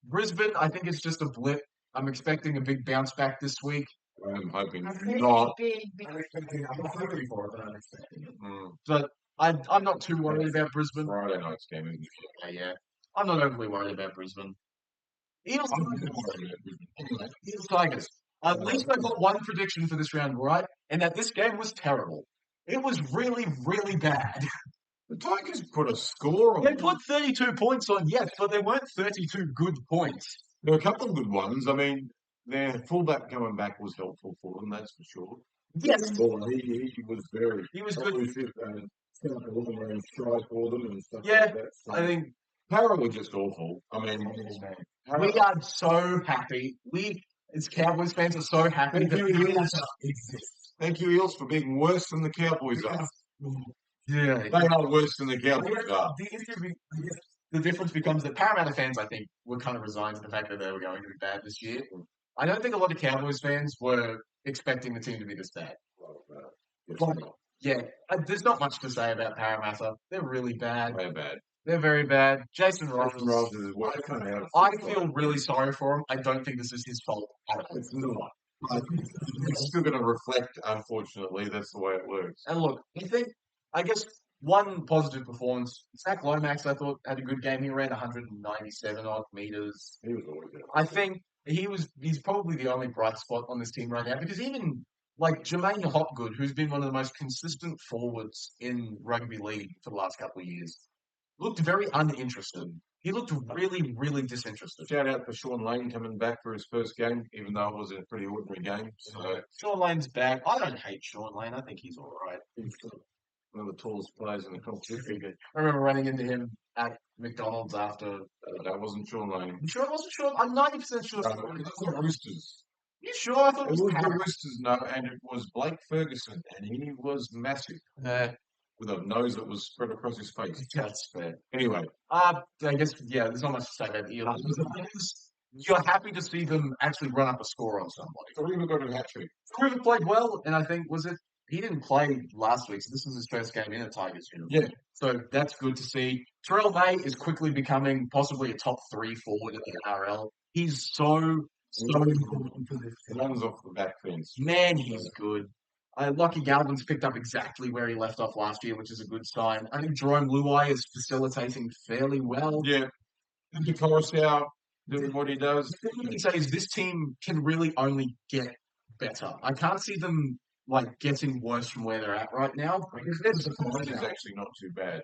Brisbane, I think it's just a blip. I'm expecting a big bounce back this week. I'm hoping I think not. it's big. I'm hoping for it, but I'm expecting it. Mm, But I'm not too worried about Brisbane. Friday night's game. Isn't it? Yeah, I'm not overly worried about Brisbane. Eels, I'm not worried about Brisbane. Anyway, Eels Tigers. At least I got one prediction for this round right, and that this game was terrible. It was really, really bad. the Tigers put a score on. They put 32 points on, yes, but they weren't 32 good points. There were a couple of good ones. I mean, their fullback coming back was helpful for them, that's for sure. Yes, Well, he was very he was good. elusive and set up a long range try for them and stuff Yeah, like that. So I think Parra were just awful. I mean, Parra, we are so happy. We, as Cowboys fans, are so happy Thank that you, we Eels. exist. Thank you, Eels, for being worse than the Cowboys are. Yeah. They are worse than the Cowboys are. The difference becomes that Parramatta fans, I think, were kind of resigned to the fact that they were going to be bad this year. I don't think a lot of Cowboys fans were expecting the team to be this bad. But, yeah, there's not much to say about Parramatta. They're really bad. They're bad. They're very bad. Jason Jason Ross, Ross is way kind of out of I sync. feel really sorry for him. I don't think this is his fault at all. It's not. It's still going to reflect, unfortunately. That's the way it works. And look, I guess one positive performance, Zach Lomax, I thought, had a good game. He ran 197 odd meters. He was always there. I think he's probably the only bright spot on this team right now because even like Jermaine Hopgood, who's been one of the most consistent forwards in rugby league for the last couple of years, looked very uninterested. He looked really, really disinterested. Shout out for Sean Lane coming back for his first game, even though it was a pretty ordinary game. So Sean Lane's back. I don't hate Sean Lane. I think he's all right. he's one of the tallest players in the competition. I remember running into him at McDonald's after. That wasn't Sean Lane. I'm sure it wasn't Sean. I'm 90% sure. It was the Roosters. You sure? I thought It it was was the Roosters, no, and it was Blake Ferguson, and he was massive with a nose that was spread across his face. That's fair. Anyway, I guess, yeah, there's not much to say about the Eels. You're happy to see them actually run up a score on somebody. Kareem got a hat trick. River played well, and I think, he didn't play last week, so this was his first game in a Tigers uniform. Yeah. So that's good to see. Terrell May is quickly becoming possibly a top 3 forward in the NRL. He's so important for this. Runs off the back fence. Man, he's good. Lockie Galvin's picked up exactly where he left off last year, which is a good sign. I think Jerome Luai is facilitating fairly well. Yeah. And Coruscant doing what he does. The thing you can say is this team can really only get better. I can't see them getting worse from where they're at right now. Because The point is actually not too bad.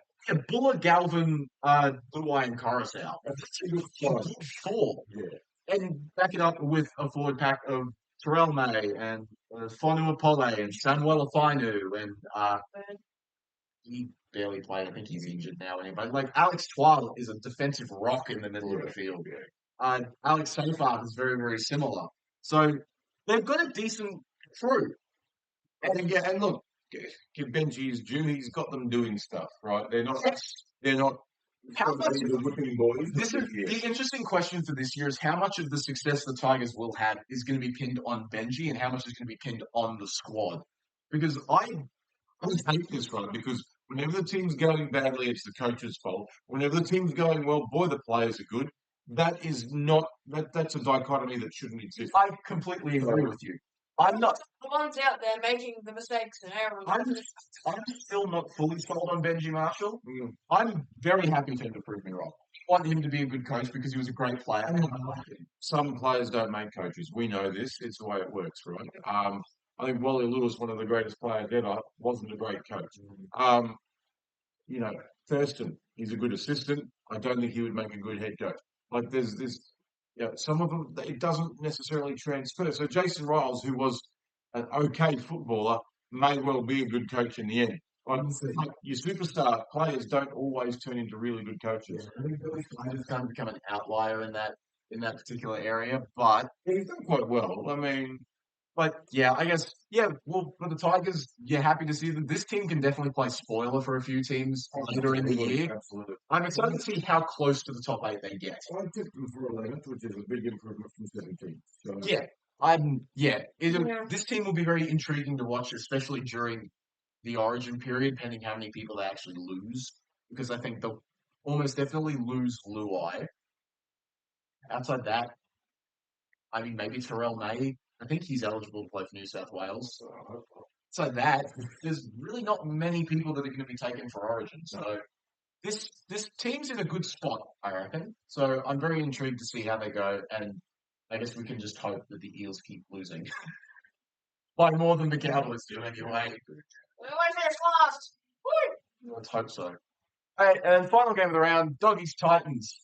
Buller, Galvin, Luai, and Coruscant. That's a good Good size. 4. Yeah. And back it up with a forward pack of Terrell May and Fonu Apole and Samuel Afainu and he barely played. I think he's injured now anyway. Alex Twal is a defensive rock in the middle of the field. Alex Safar is very, very similar. So they've got a decent crew. And look, give Benji his due. He's got them doing stuff, right? They're not How much the whipping boys. This is the interesting question for this year is how much of the success the Tigers will have is going to be pinned on Benji and how much is going to be pinned on the squad. Because I hate this one because whenever the team's going badly, it's the coach's fault. Whenever the team's going well, boy, the players are good. That is not that's a dichotomy that shouldn't exist. I completely agree with you. I'm not. The ones out there making the mistakes and errors. I'm still not fully sold on Benji Marshall. Mm. I'm very happy for him to prove me wrong. I want him to be a good coach because he was a great player. Some players don't make coaches. We know this. It's the way it works, right? I think Wally Lewis, one of the greatest players ever, wasn't a great coach. Thurston, he's a good assistant. I don't think he would make a good head coach. Like there's this, some of them, it doesn't necessarily transfer. So Jason Riles, who was an okay footballer, may well be a good coach in the end. Like your superstar players don't always turn into really good coaches. I think Billy Snyder's kind of become an outlier in that particular area, but He's done quite well. I mean, I guess, well, for the Tigers, you're happy to see that this team can definitely play spoiler for a few teams later in the year. Absolutely. I'm excited to see how close to the top 8 they get. I tipped them for 11th, which is a big improvement from 17th. So. This team will be very intriguing to watch, especially during the Origin period, depending how many people they actually lose, because I think they'll almost definitely lose Luai. Outside that, I mean, maybe Terrell May. I think he's eligible to play for New South Wales. So there's really not many people that are going to be taken for Origin. So this team's in a good spot, I reckon. So I'm very intrigued to see how they go, and I guess we can just hope that the Eels keep losing by more than the Cowboys do anyway. We always finish last. Woo! Let's hope so. All right, and final game of the round, Doggies Titans.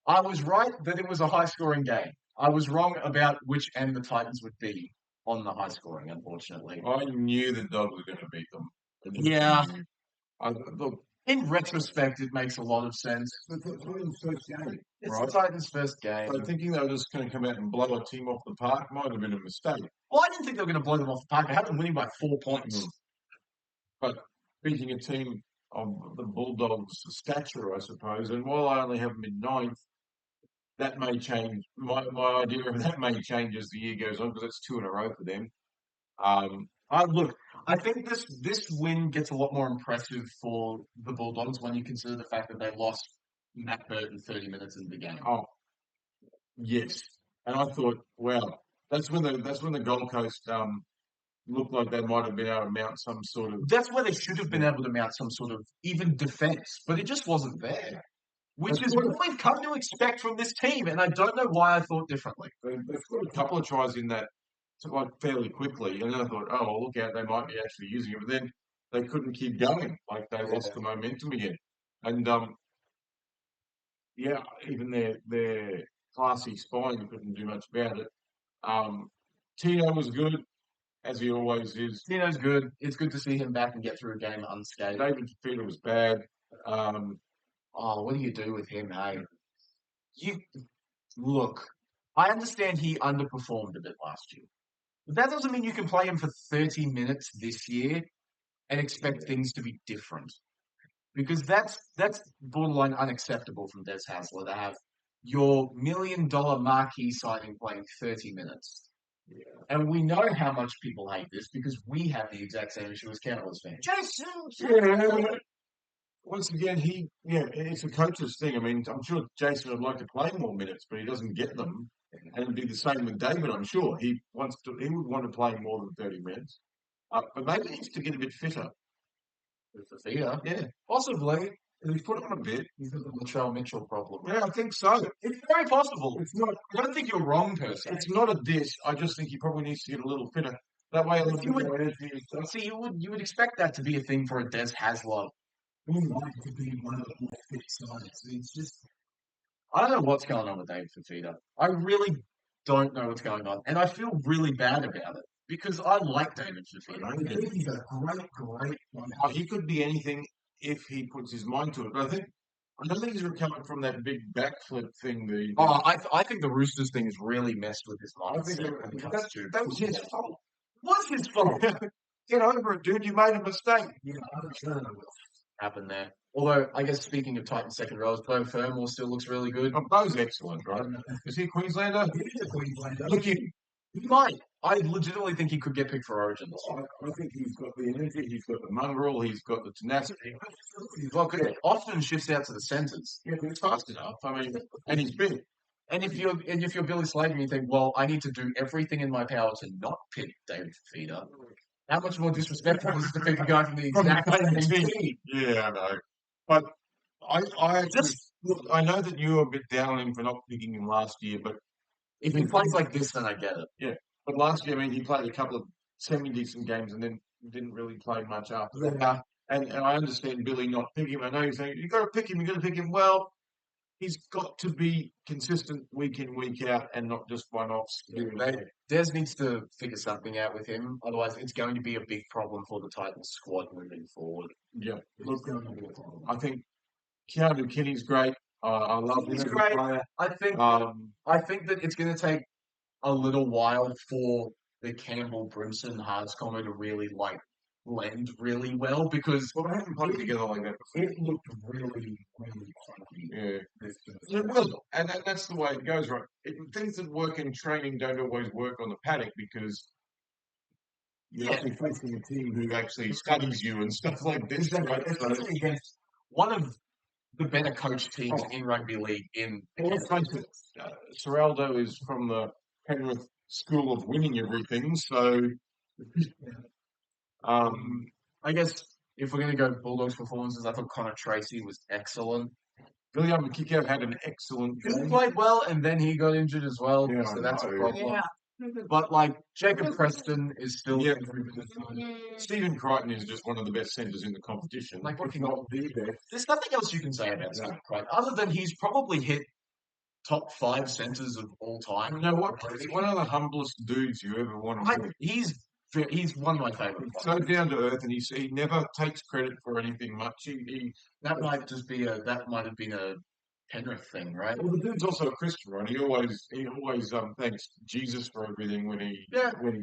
I was right that it was a high-scoring game. I was wrong about which end the Titans would be on the high-scoring, unfortunately. I knew the Dogs were going to beat them. Yeah. Look, in retrospect, it makes a lot of sense. It's the Titans' first game. It's right? the Titans' first game. So thinking they were just going to come out and blow a team off the park might have been a mistake. Well, I didn't think they were going to blow them off the park. I had them winning by 4 points. But beating a team of the Bulldogs' stature, I suppose, and while I only have them in 9th, that may change. My idea of that may change as the year goes on because it's 2 in a row for them. I think this win gets a lot more impressive for the Bulldogs when you consider the fact that they lost Matt Burton 30 minutes into the game. Oh, yes. And I thought, wow, that's when the Gold Coast looked like they might have been able to mount some sort of. That's where they should have been able to mount some sort of even defense, but it just wasn't there. Which is what we've come to expect from this team, and I don't know why I thought differently. They scored a couple of tries in that fairly quickly, and then I thought, oh, well, look out, they might be actually using it. But then they couldn't keep going. Like, they lost the momentum again. And, even their classy spine couldn't do much about it. Tino was good, as he always is. Tino's good. It's good to see him back and get through a game unscathed. David Fifita was bad. What do you do with him, hey? Look, I understand he underperformed a bit last year. But that doesn't mean you can play him for 30 minutes this year and expect things to be different. Because that's borderline unacceptable from Des Hasler to have your $1 million marquee signing playing 30 minutes. Yeah. And we know how much people hate this because we have the exact same issue as Cowboys fans. Jason! Once again, it's a coach's thing. I mean, I'm sure Jason would like to play more minutes, but he doesn't get them. And it'd be the same with David, I'm sure. He would want to play more than 30 minutes. But maybe he needs to get a bit fitter. With the Thea? Yeah. Possibly. And he's put on a bit. He's got the Latrell Mitchell problem. Yeah, I think so. It's very possible. It's not. I don't think you're wrong, per se. It's not a diss. I just think he probably needs to get a little fitter. That way, you would expect that to be a thing for a Des Hasler. To be one of the more fit sides. It's just, I don't know what's going on with David Fifita. I really don't know what's going on, and I feel really bad about it because I like David Fifita. I think he's a great player. He could be anything if he puts his mind to it. But I don't think he's recovered from that big backflip thing. I think the Roosters thing has really messed with his mind. I think that was his fault. What's his fault? Get over it, dude. You made a mistake. Happen there. Although, I guess speaking of Titans second rows, Bo Fermor still looks really good. Oh, Bo's excellent, right? Is he a Queenslander? Look, he might. I legitimately think he could get picked for Origin this year. I think he's got the energy, he's got the mongrel, he's got the tenacity. Well, good. Often shifts out to the centres. Yeah, but it's fast enough. I mean, and he's big. And if you're Billy Slater and you think, well, I need to do everything in my power to not pick David Fafita, how much more disrespectful is it to pick a guy from the exact same team? Yeah, I know. But I know that you were a bit down on him for not picking him last year, but If he plays like this, then I get it. yeah. But last year, I mean, he played a couple of semi-decent games and then didn't really play much after that. Yeah. And I understand Billy not picking him. I know you're saying, you've got to pick him, you've got to pick him. Well, he's got to be consistent week in, week out and not just one-offs. Des needs to figure something out with him. Otherwise, it's going to be a big problem for the Titans squad moving forward. Yeah. Look, I think Keanu Kinney's great. I love him as a great. player. I think that it's going to take a little while for the Campbell Brimson Hards combo to really blend really well because Well, they haven't played together like that before. it looked really funky. Yeah. It will. And that's the way it goes, right? Things that work in training don't always work on the paddock because you're actually facing a team who actually studies you and stuff like this. Right? So, Against one of the better coached teams in rugby league in let's face it, Seraldo is from the Penrith School of winning everything, so I guess if we're going to go Bulldogs performances, I thought Connor Tracy was excellent. William Kikau had an excellent He game. played well, and then he got injured as well, Yeah, so that's a I know. problem. Yeah. But Jacob Preston is still Yeah. Stephen Crichton is just one of the best centres in the competition. Like, what if can not the best. There's nothing else you can say about Stephen Crichton other than he's probably hit top 5 centres of all time. You know what? He's one of the humblest dudes you ever want to meet. He's one of my favourites. So down to earth, and he never takes credit for anything much. That might have been a Penrith thing, right? Well, the dude's also a Christian, right? He always thanks Jesus for everything when he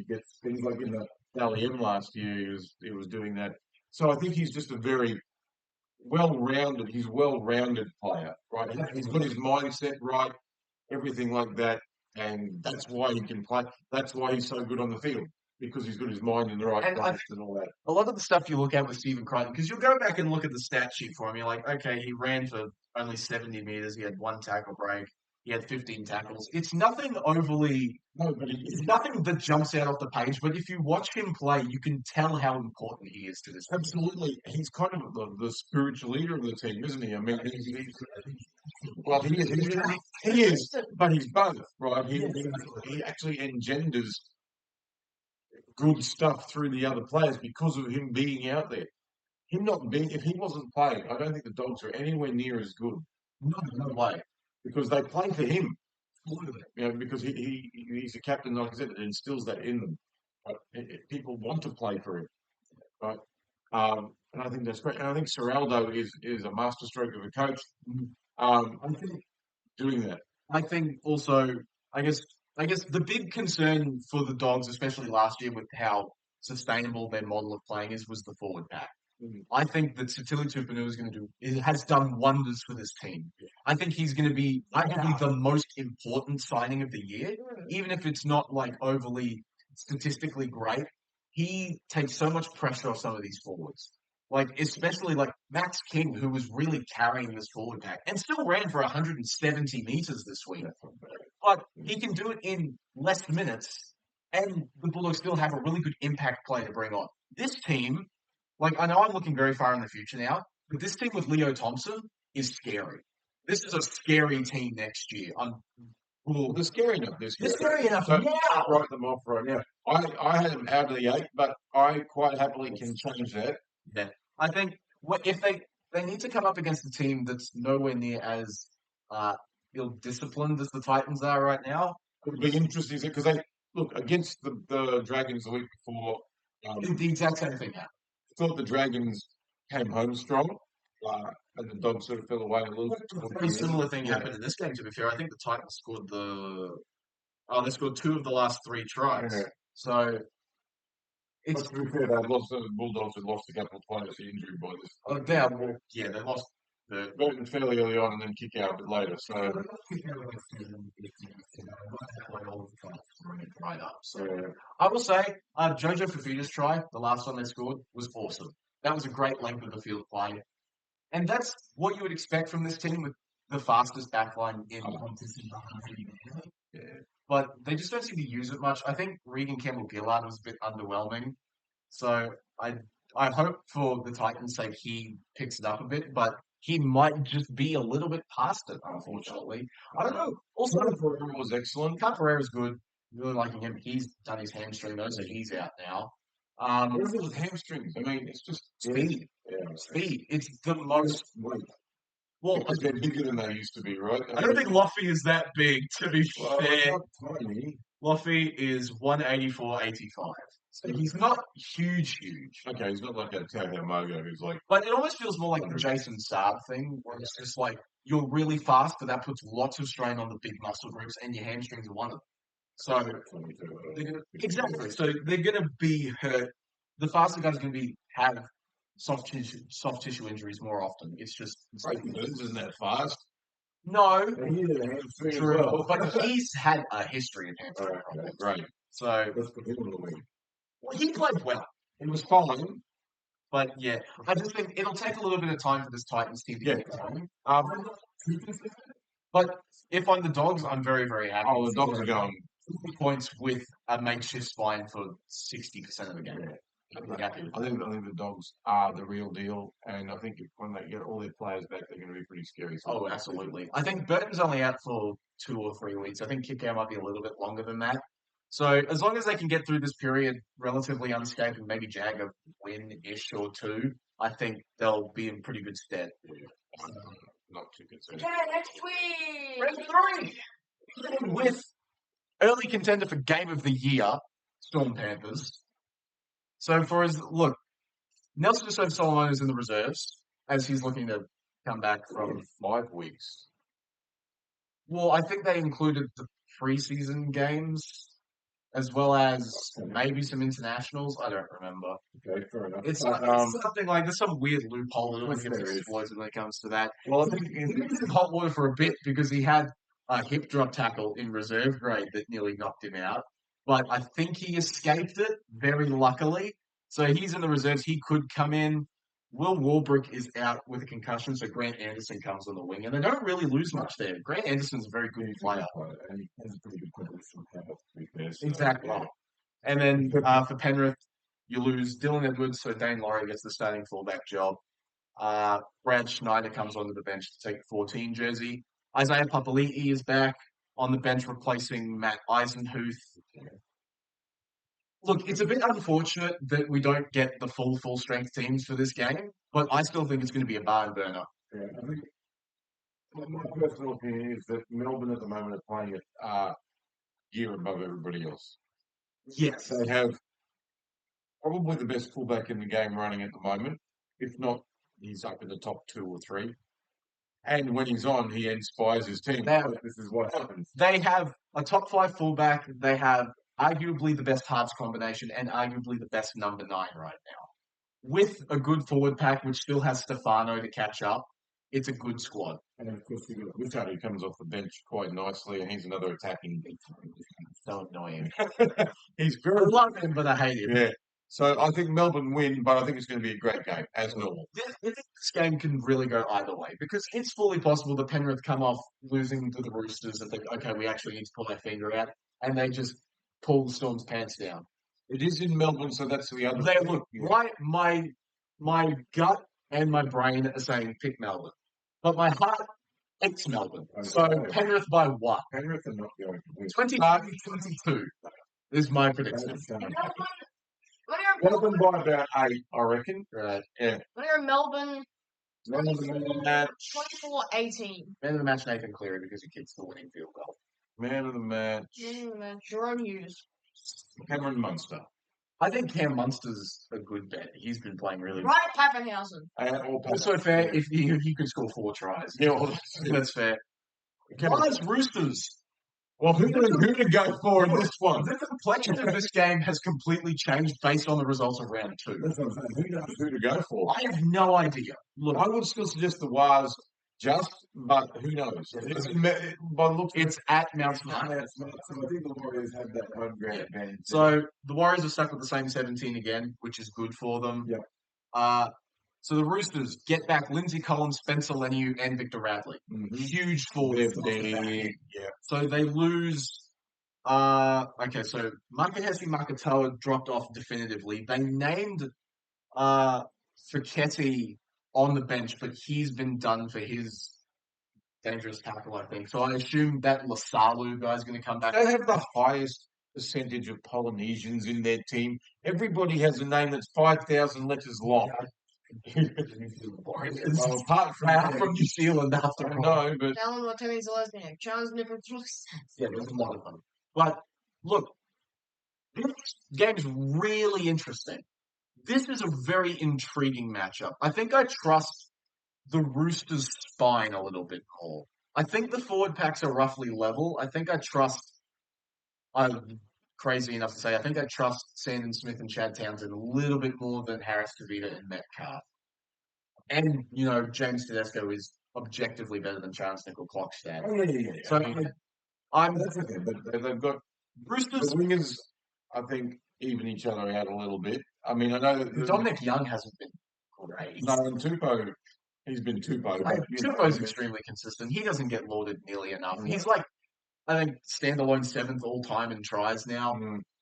gets things like in the Dally M last year. He was doing that. So I think he's just a very well-rounded player, right? He's got his mindset right, everything like that, and that's why he can play. That's why he's so good on the field because he's got his mind in the right place and all that. A lot of the stuff you look at with Stephen Crichton, because you'll go back and look at the stat sheet for him, you're like, okay, he ran for only 70 metres, he had 1 tackle break, he had 15 tackles. It's nothing it's nothing that jumps out off the page, but if you watch him play, you can tell how important he is to this team. Absolutely. He's kind of the spiritual leader of the team, isn't he? I mean, he is, but he's both, right? He actually engenders good stuff through the other players because of him being out there. If he wasn't playing, I don't think the Dogs are anywhere near as good. No way. Because they play for him. Because he's a captain, like I said, it instills that in them. Right? People want to play for him. Right? And I think that's great. And I think Seraldo is a masterstroke of a coach. I think doing that. I think also, I guess the big concern for the Dogs, especially last year with how sustainable their model of playing was the forward pack. I think that Satili Tupouniua has done wonders for this team. I think he's going to be arguably the most important signing of the year, even if it's not overly statistically great. He takes so much pressure off some of these forwards. Especially Max King, who was really carrying this forward pack and still ran for 170 metres this week. But he can do it in less minutes, and the Bulldogs still have a really good impact play to bring on. This team, I know I'm looking very far in the future now, but this team with Leo Thompson is scary. This is a scary team next year. They're scary enough. They're scary enough. So write them off right now. I had them out of the 8, but I quite happily can change that. Yeah. I think if they need to come up against a team that's nowhere near as ill-disciplined as the Titans are right now. It would be interesting because they look against the Dragons the week before. The exact same thing happened. I thought the Dragons came home strong, and the Dogs sort of fell away a little bit. A very similar thing happened in this game, to be fair. I think the Titans scored they scored 2 of the last 3 tries. Yeah. So It's But to be fair, the Bulldogs had lost a couple of players to injury by this time. they lost the Burton fairly early on and then kick out a bit later. So right up. So I will say, Jojo Fafita's try, the last one they scored, was awesome. That was a great length of the field play. And that's what you would expect from this team with the fastest backline in. Yeah. But they just don't seem to use it much. I think Regan Campbell-Gillard was a bit underwhelming. So I hope for the Titans' sake he picks it up a bit, but he might just be a little bit past it, unfortunately. I don't know. Also, Parra was excellent. Pereira's good. Really liking him. He's done his hamstring though, so he's out now. What is it with hamstrings? I mean, it's just Speed. Yeah. Speed. It's the most. Well, Because they're bigger than they used to be, right? I don't think Luffy is that big, to be Well, fair. not tiny. Luffy is 184.85. So he's not huge. Okay, he's not like a Tao Mogo who's like, But it almost feels more like the Jason Saab thing, where it's just like you're really fast, but that puts lots of strain on the big muscle groups, and your hamstrings are one of them. So exactly. So they're gonna be hurt. The faster guys are gonna have soft tissue injuries more often. It's just Brayden Burns isn't that fast. no, And he did a hamstring as true, well. but he's had a history of hamstring problems. Right. So Let's put him in the league. he played well. It was fine. But yeah, I just think it'll take a little bit of time for this Titans team to get going. But if I'm the Dogs, I'm very, very happy. Oh, the Dogs are going. 50 points with a makeshift spine for 60% of the game. I'm happy with I think the Dogs are the real deal, and I think when they get all their players back, they're going to be pretty scary. Oh, absolutely. I think Burton's only out for 2 or 3 weeks. I think Kickout might be a little bit longer than that. So as long as they can get through this period relatively unscathed and maybe jag a win-ish or 2, I think they'll be in pretty good stead. Not too concerned. Okay, next week. Round 3 with early contender for Game of the Year, Storm Panthers. So Nelson Solomon is in the reserves as he's looking to come back from 5 weeks. Well, I think they included the preseason games as well as maybe some internationals. I don't remember. Okay, fair enough. It's something like there's some weird loophole that always gets exploited when it comes to that. Well, I think He's in hot water for a bit because he had a hip drop tackle in reserve grade that nearly knocked him out. But I think he escaped it very luckily. So he's in the reserves. He could come in. Will Warbrick is out with a concussion, so Grant Anderson comes on the wing, and they don't really lose much there. Grant Anderson's a very good player. and he has a pretty good competition to be fair. So, Exactly. yeah. And then for Penrith, you lose Dylan Edwards, so Dane Laurie gets the starting fullback job. Brad Schneider comes onto the bench to take the 14 jersey. Isaiah Papali'i is back on the bench replacing Matt Eisenhuth. Look, it's a bit unfortunate that we don't get the full strength teams for this game, but I still think it's going to be a barn burner. Yeah, I think my personal opinion is that Melbourne at the moment are playing it year above everybody else. Yes. They have probably the best fullback in the game running at the moment. If not, he's up in the top 2 or 3. And when he's on, he inspires his team. This is what happens. They have a top 5 fullback. They have arguably the best halves combination and arguably the best number 9 right now. With a good forward pack, which still has Stefano to catch up, it's a good squad. And of course, you've got Richard who comes off the bench quite nicely, and he's another attacking. So annoying. He's I very love him, but I hate him. Yeah. So I think Melbourne win, but I think it's going to be a great game, as normal. This game can really go either way because it's fully possible that Penrith come off losing to the Roosters and think, okay, we actually need to pull our finger out, and they just pull the Storm's pants down. It is in Melbourne, so that's the other They thing. look my gut and my brain are saying pick Melbourne, but my heart hates Melbourne. So Penrith by 1. Penrith are not going to win. 22 is my prediction. Melbourne by about 8, I reckon. Right. Yeah. When you're Melbourne, Melbourne man of the match. 24-18. Man of the match, Nathan Cleary, because he kicks the winning field goal. Man of the match. Jerome Hughes. Cameron Munster. I think Cam Munster's a good bet. He's been playing really well. Right, Pappenhausen. Also fair if he could score 4 tries. Yeah, well, That's fair. Lions Roosters. Well, who to go for in this one? The complexion of this game has completely changed based on the results of round 2. That's what I'm saying. Who knows who to go for? I have no idea. Look, I would still suggest the Wires, but who knows? By the looks of It's at Mount Smart. so I think the Warriors have that home ground advantage. So the Warriors are stuck with the same 17 again, which is good for them. Yeah. So the Roosters get back Lindsay Collins, Spencer Leniu, and Victor Radley. Huge forwards. Yeah. So they lose. Okay, so Makahesi Makatoa dropped off definitively. They named Fiketti on the bench, but he's been done for his dangerous tackle, I think. So I assume that Lasalu guy's going to come back. They have the highest percentage of Polynesians in their team. Everybody has a name that's 5,000 letters long. Apart from New Zealand, after all. No, but Tell him what Timmy's lesbian. John's nipping through. Yeah, there's a lot of them. But look, this game's really interesting. This is a very intriguing matchup. I think I trust the Roosters' spine a little bit more. I think the forward packs are roughly level. I think I trust. I'm crazy enough to say I think I trust Sandon Smith and Chad Townsend a little bit more than Harris Tavita and Metcalf. And, James Tedesco is objectively better than Chance Nickel Clockstad. yeah. So I'm That's okay, but they've got Roosters. the wingers. I think even each other out a little bit. I mean, I know that Dominic Young hasn't been great. No, and Tupou, he's been Tupou. Tupou's extremely consistent. He doesn't get lauded nearly enough. He's like, I think, standalone 7th all time in tries now.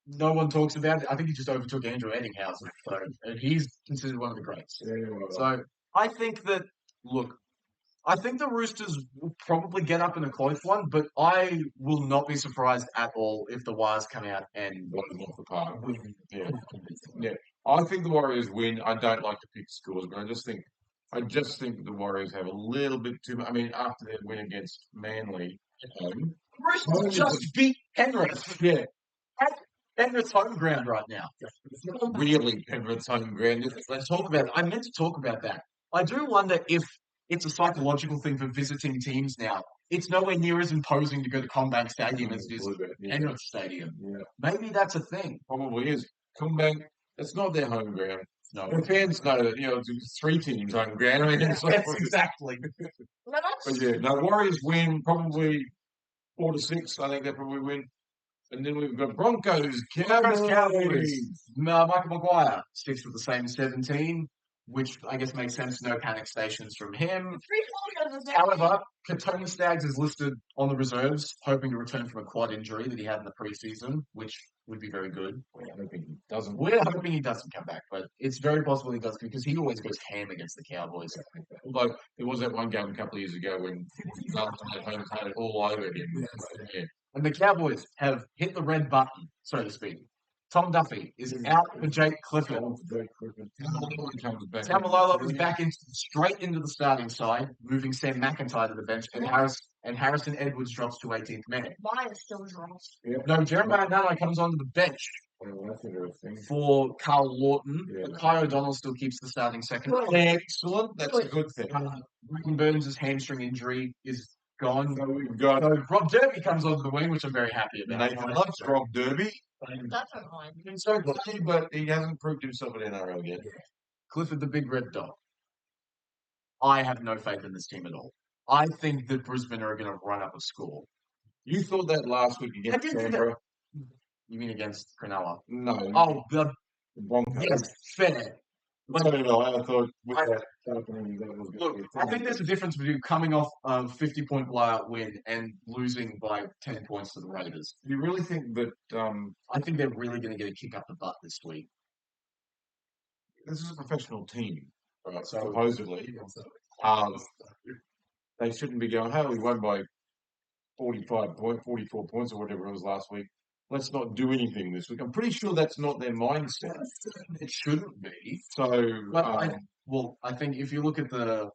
No one talks about it. I think he just overtook Andrew Eddinghausen. So, and he's considered one of the greats. So I think that, look, I think the Roosters will probably get up in a close one, but I will not be surprised at all if the Wires come out and Blow them off the park. win. Yeah. I think the Warriors win. I don't like to pick scores, but I just think the Warriors have a little bit too much. I mean, after their win against Manly at home, Roosters just beat Penrith. yeah, At Penrith's home ground right now. it's not really Penrith's home ground. Let's talk about it. I meant to talk about that. I do wonder if it's a psychological thing for visiting teams now. It's nowhere near as imposing to go to CommBank Stadium as it is Penrith Stadium. Yeah. Maybe that's a thing. Probably is. CommBank, it's not their home ground. No, The fans know that, it's 3 teams home ground. I mean, it's like, yes, exactly. but yeah, no, Warriors win probably 4-6. I think they probably win. And then we've got Broncos, Cowboys. Michael Maguire sticks with the same 17, which I guess makes sense. No panic stations from him. However, Tony Staggs is listed on the reserves, hoping to return from a quad injury that he had in the preseason, which would be very good. We're hoping he doesn't. We're hoping he doesn't come back, but it's very possible he does because he always goes ham against the Cowboys. Although there was that one game a couple of years ago when Holmes had it all over him. Yeah. And the Cowboys have hit the red button, so to speak. Tom Duffy is out for Jake Clifford. Tamalolo is back straight into the starting side, moving Sam McIntyre to the bench, and Harrison Edwards drops to 18th man. Mine still drops. No, Jeremiah Nanai comes onto the bench That's interesting. for Carl Lawton, Yeah. but Kai O'Donnell still keeps the starting second. Excellent. That's a good thing. Britton Burns' hamstring injury is gone. So we've got So Rob Derby comes onto the wing, which I'm very happy about. Nathan Luntz, Rob Derby. That's not mine. He's so good, but he hasn't proved himself at NRL yet. Clifford the Big Red Dog. I have no faith in this team at all. I think that Brisbane are going to run up a score. You thought that last week against I did think Canberra? You mean against Cronulla? No. Oh, the Broncos. yes, fair. So did I thought with that happening, that was Look, I think there's a difference between coming off a 50-point blowout win and losing by 10 points to the Raiders. You really think that I think they're really going to get a kick up the butt this week. this is a professional team, right? So- Supposedly, they shouldn't be going, hey, we won by 44 points or whatever it was last week. Let's not do anything this week. I'm pretty sure that's not their mindset. It shouldn't be. So, But I think if you look at the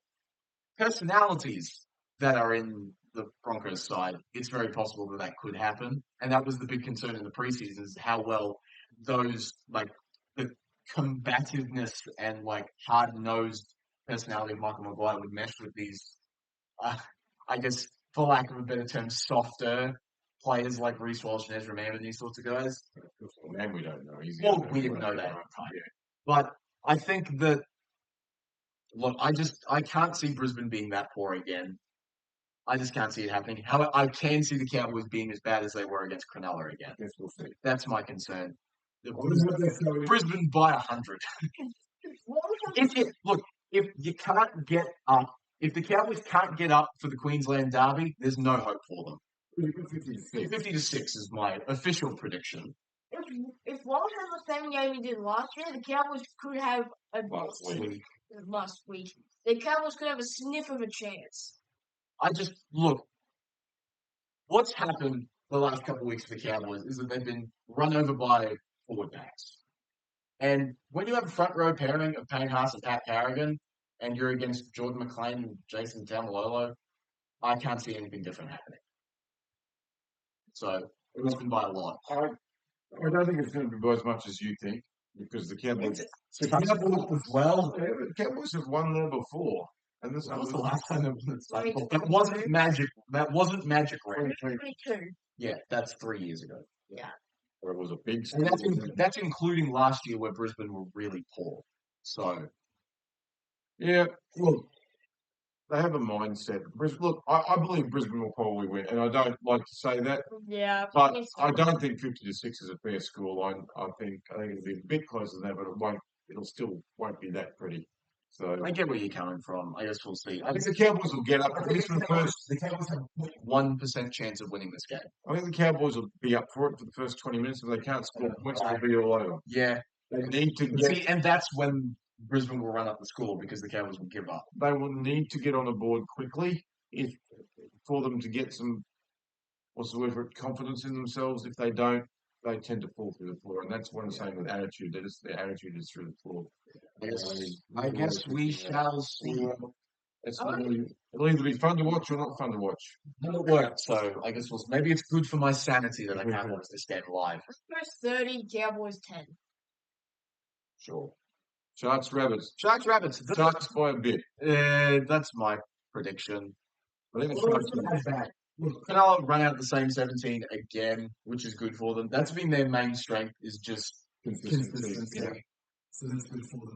personalities that are in the Broncos side, it's very possible that could happen. And that was the big concern in the preseason is how well those, like, the combativeness and, like, hard-nosed personality of Michael Maguire would mesh with these, I guess, for lack of a better term, softer players like Reece Walsh and Ezra Mam and these sorts of guys. Man, we don't know. Well, we didn't know that. But I think that, look, I can't see Brisbane being that poor again. I just can't see it happening. However, I can see the Cowboys being as bad as they were against Cronulla again. Yes, we'll see. That's my concern. Brisbane Brisbane by 100. If you can't get up, if the Cowboys can't get up for the Queensland Derby, there's no hope for them. 50 to 6 is my official prediction. If Walsh has the same game he did last year, the Cowboys could have a last week. The Cowboys could have a sniff of a chance. Look, what's happened the last couple of weeks for the Cowboys is that they've been run over by forward backs. And when you have a front row pairing of Payne Haas and Pat Carrigan, and you're against Jordan McLean and Jason Taumalolo, I can't see anything different happening. So it's been by a lot. I don't think it's going to be by as much as you think, because the Cowboys have won there before. And this was the last time they won the cycle. That wasn't magic. That wasn't magic round. 22. Yeah, that's 3 years ago. Yeah. Where it was a big. And that's including last year where Brisbane were really poor. So, yeah, look, they have a mindset. Look, I believe Brisbane will probably win, and I don't like to say that. Yeah, but I don't think 50 to 6 is a fair scoreline. I think it'll be a bit closer than that, but it won't. It'll still won't be that pretty. So I get where you're coming from. I guess we'll see. I think the Cowboys will get up at least for the first. The Cowboys have 1% chance of winning this game. I think the Cowboys will be up for it for the first 20 minutes. If they can't score points, they'll be all over. Yeah, they need to get. And that's when Brisbane will run up the score because the Cowboys will give up. They will need to get on the board quickly for them to get some, what's the word for it, confidence in themselves. If they don't, they tend to fall through the floor. And that's what I'm saying with attitude. Their attitude is through the floor. I guess we shall see. It'll either be fun to watch or not fun to watch. It worked, so I guess maybe it's good for my sanity that I can't watch this game live. First 30, Cowboys 10. Sure. Sharks, Rabbits. Sharks Sharks by a bit. That's my prediction. I think it's bad. Cronulla run out the same 17 again, which is good for them. That's been their main strength, is just consistency. Yeah. So that's good for them.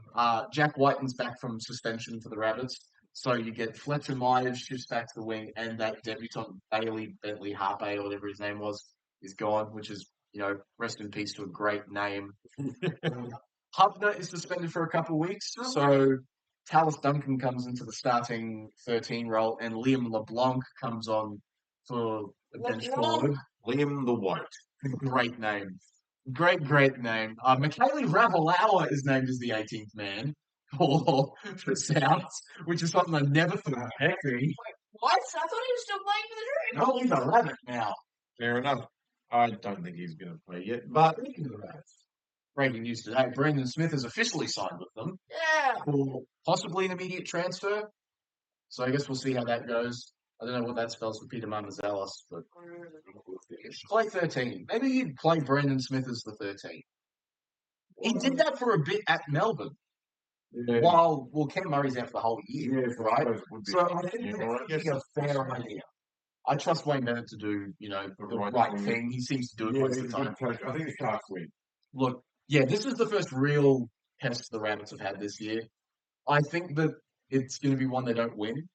Jack Whiten's back from suspension for the Rabbits. So you get Fletcher Myers shifts back to the wing, and that debutant Bailey Bentley Harpe, or whatever his name was, is gone, which is, rest in peace to a great name. Hubner is suspended for a couple of weeks, so Tallis Duncan comes into the starting 13 role, and Liam LeBlanc comes on for the bench forward. Liam the White. Great name. Great name. Michaeli Ravalawa is named as the 18th man for Souths, which is something I never thought of. What? I thought he was still playing for the Dragons. No, he's a Rabbit now. Fair enough. I don't think he's going to play yet, but breaking news today, Brandon Smith has officially signed with them. Yeah. For possibly an immediate transfer. So I guess we'll see how that goes. I don't know what that spells for Peter Marmazelis, but play 13. Maybe you'd play Brandon Smith as the 13. He did that for a bit at Melbourne. Yeah. While Ken Murray's out for the whole year, right? So I think it's a fair idea. I trust Wayne Bennett to do, the right thing. He seems to do it most of the time. I think it's Sharks win. Look, this is the first real test the Rabbits have had this year. I think that it's going to be one they don't win.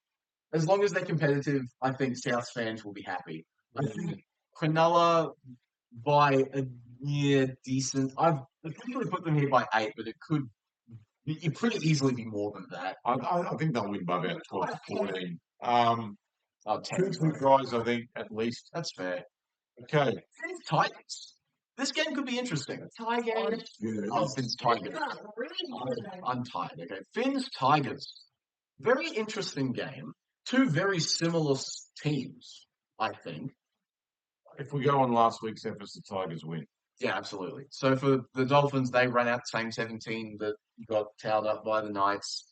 As long as they're competitive, I think South fans will be happy. I think Cronulla by a decent. I've probably put them here by 8, but it could easily be more than that. I think they'll win by about 12 to 14. 10 tries, I think, at least. That's fair. Okay. Tigers. This game could be interesting. Tigers. Finns Tigers. I'm tired. Okay. Finns Tigers. Very interesting game. Two very similar teams, I think. If we go on last week's episode, the Tigers win. Yeah, absolutely. So for the Dolphins, they ran out the same 17 that got towed up by the Knights.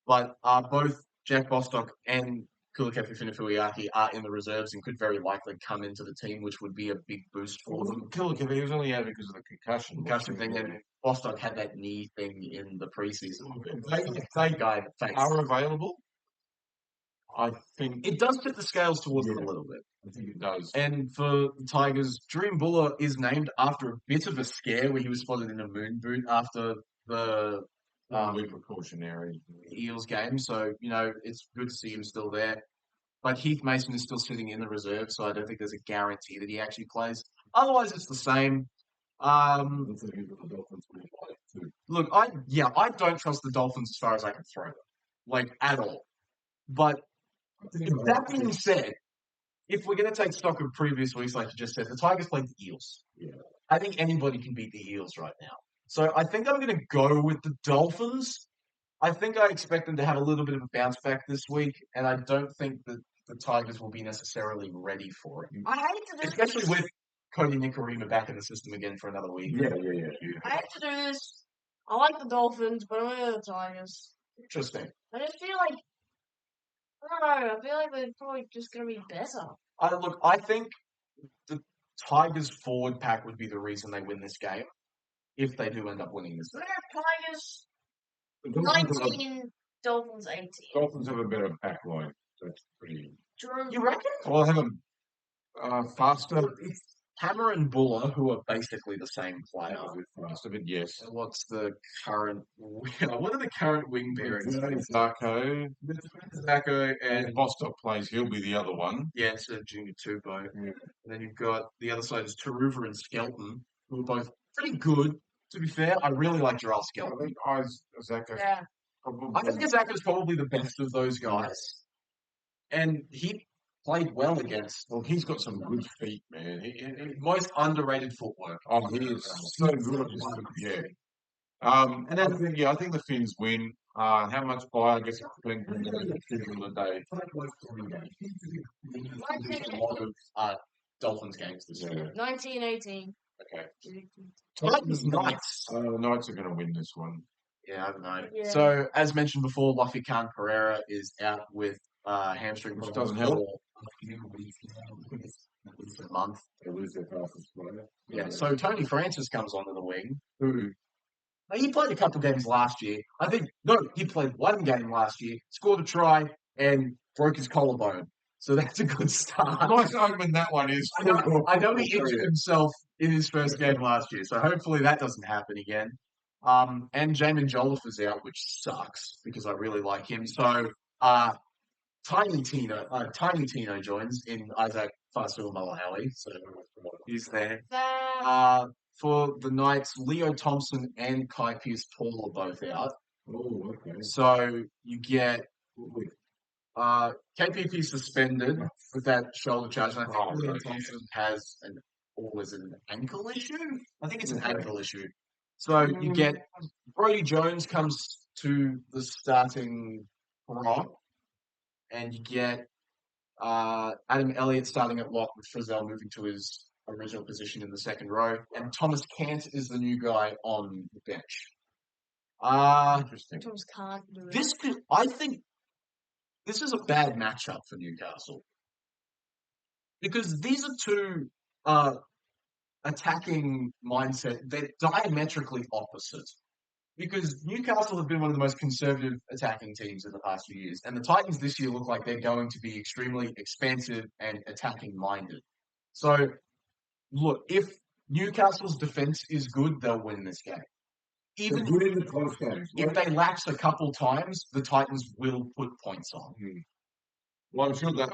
But both Jack Bostock and Kulakefi Finafuiaki are in the reserves and could very likely come into the team, which would be a big boost for them. Kulakefi was only out because of the concussion thing, and Bostock had that knee thing in the preseason. They guy that are available. I think It does tip the scales towards them a Yeah. little bit. I think it does. And for the Tigers, Dream Buller is named after a bit of a scare where he was spotted in a moon boot after the Probably precautionary. Eels game. So, it's good to see him still there. But Heath Mason is still sitting in the reserve, so I don't think there's a guarantee that he actually plays. Otherwise, it's the same. Look, I don't trust the Dolphins as far as I can throw them, like at all. But that being said, if we're going to take stock of previous weeks, like you just said, the Tigers played the Eels. Yeah. I think anybody can beat the Eels right now. So I think I'm going to go with the Dolphins. I think I expect them to have a little bit of a bounce back this week, and I don't think that the Tigers will be necessarily ready for it, I hate to do especially this. with Cody Nicarima back in the system again for another week. Yeah. I hate to do this. I like the Dolphins, but I'm going to go the Tigers. Interesting. I just feel like I don't know. I feel like they're probably just going to be better. I think the Tigers forward pack would be the reason they win this game, if they do end up winning this So game. Tigers The Dolphins have, 19, Dolphins 18. Dolphins have a better back line. That's pretty. Drew. You reckon? Well, have a faster. It's Hammer and Buller, who are basically the same player. Faster, but yes. What's the current? What are the current wing pairings? Zarko. Zacko And and Bostock plays. He'll be the other one. yeah, so Junior Tupou. Yeah. And then you've got the other side is Taruva and Skelton, who are both pretty good. To be fair, I really like Gerald I Skelton. think Zarko. Yeah. I think Zacko's probably the best of those guys, and he played well against. Well, he's got some good feet, man. Most underrated footwork. Oh, he is so good. Yeah. And then I think the Finns win. How much by? I guess it depends on the day. A lot of Dolphins games this year. 19, 18. Okay. Titans, Knights. The Knights are going to win this one. Yeah, I don't know. Yeah. So, as mentioned before, Luffy Khan Pereira is out with hamstring Which problems doesn't help. for a month. They lose their fastest player. Yeah, so Tony Francis comes onto the wing. Who? He played a couple games last year. He played one game last year, scored a try, and broke his collarbone. So that's a good start. Nice omen that one is. I know he injured himself in his first game last year, so hopefully that doesn't happen again. And Jamin Jolliffe is out, which sucks because I really like him. So Tiny Tino joins in Isaac Fasu-Malawi, so he's there. For the Knights, Leo Thompson and Kai Pearce-Paul are both out. Oh, okay. So you get KPP suspended with that shoulder charge. And I think Leo Thompson has always an ankle issue. I think it's an ankle issue. So you get Brody Jones comes to the starting prop, and you get Adam Elliott starting at lock with Frizzell moving to his original position in the second row, and Thomas Cant is the new guy on the bench. Interesting. Thomas can't do it. I think this is a bad matchup for Newcastle because these are two attacking mindset. They're diametrically opposite. Because Newcastle have been one of the most conservative attacking teams in the past few years, and the Titans this year look like they're going to be extremely expansive and attacking minded. So, look, if Newcastle's defense is good, they'll win this game. Even in the close games. if they lapse a couple times, the Titans will put points on. Well, I'm sure their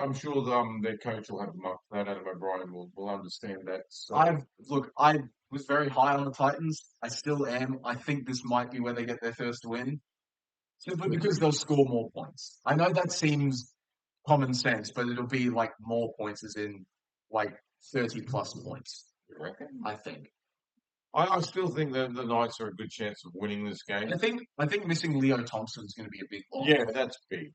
coach will have them up. That Adam O'Brien will understand that. So. I was very high on the Titans. I still am. I think this might be where they get their first win, simply because they'll score more points. I know that seems common sense, but it'll be like more points, as in like 30 plus points. You reckon? I think. I still think that the Knights are a good chance of winning this game. I think missing Leo Thompson is going to be a big loss. Yeah, that's big.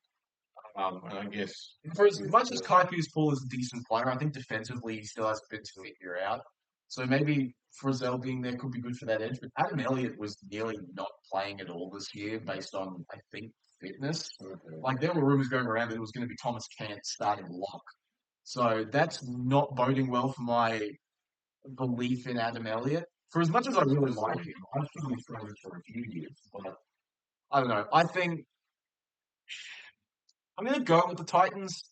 And I guess for as much as Kai Pearce-Paul is a decent player, I think defensively he still has a bit to figure out. So maybe Frizzell being there could be good for that edge. But Adam Elliott was nearly not playing at all this year based on, I think, fitness. Okay. Like there were rumors going around that it was going to be Thomas Cant starting lock. So that's not boding well for my belief in Adam Elliott. For as much as I really like him, I've seen him for a few years. But I don't know. I think I'm going to go with the Titans,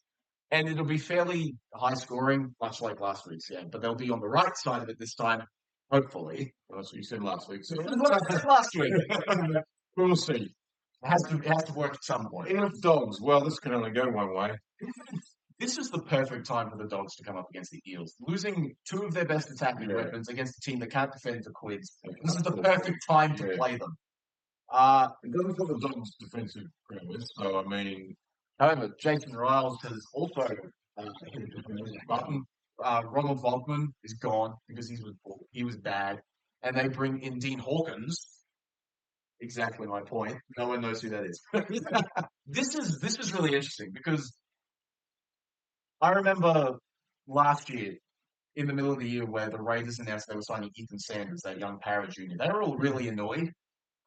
and it'll be fairly high scoring, much like last week's game. But they'll be on the right side of it this time, hopefully. Well, that's what you said last week. So That's what I said last week. we'll see. It has to work at some point. Enough dogs. Well, this can only go one way. This is the perfect time for the Dogs to come up against the Eels. Losing two of their best attacking weapons against a team that can't defend for quids. This is the perfect time to play them. It doesn't put the Dogs' defensive prowess, so I mean, However, Jason Riles has also hit the button. Ronald Volkman is gone because he was bad, and they bring in Dean Hawkins. Exactly my point. No one knows who that is. This is really interesting because I remember last year, in the middle of the year, where the Raiders announced they were signing Ethan Sanders, that young Parra Jr. They were all really annoyed.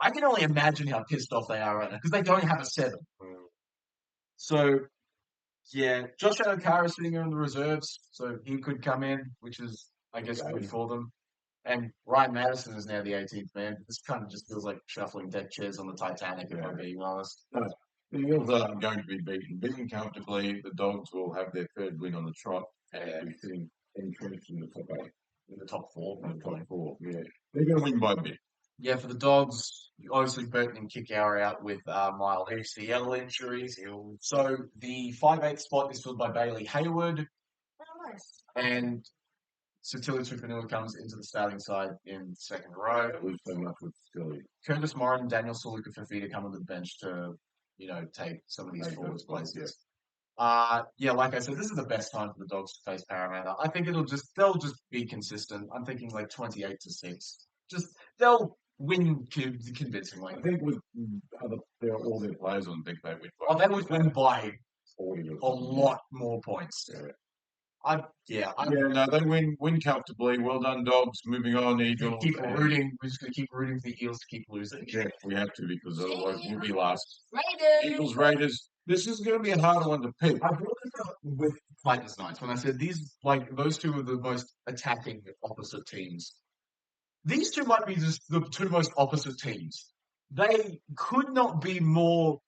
I can only imagine how pissed off they are right now because they don't have a 7. So, yeah, Josh Adokar is sitting here in the reserves, so he could come in, which is, I guess, good for them. And Ryan Madison is now the 18th man. This kind of just feels like shuffling deck chairs on the Titanic, if I'm being honest. the Eels are going to be beaten comfortably. The Dogs will have their third win on the trot and be sitting entrenched in the top 8. In the top 4. In the top 4, yeah. They're going to win by a bit. Yeah, for the Dogs, obviously Burton and Kickour out with mild ACL injuries. So the 5'8" spot is filled by Bailey Hayward, Oh, nice. and Satili Tupanua comes into the starting side in the second row. They lose so much with Scully. Curtis Morin and Daniel Saluka Fafita come onto the bench to, take some of these forwards' places. Yeah, like I said, this is the best time for the Dogs to face Parramatta. I think they'll just be consistent. I'm thinking like 28-6. They'll win convincingly. I think with all their players on deck, they win by. Oh, they would win by 40 a lot more points. Yeah. No, they win comfortably. Well done, Dogs. Moving on, Eagles. We're just going to keep rooting for the Eels to keep losing. Yeah, we have to because otherwise we'll be last. Raiders. Raiders. This is going to be a harder one to pick. I brought this up with Titans Knights when I said those two are the most attacking opposite teams. These two might be just the two most opposite teams. They could not be more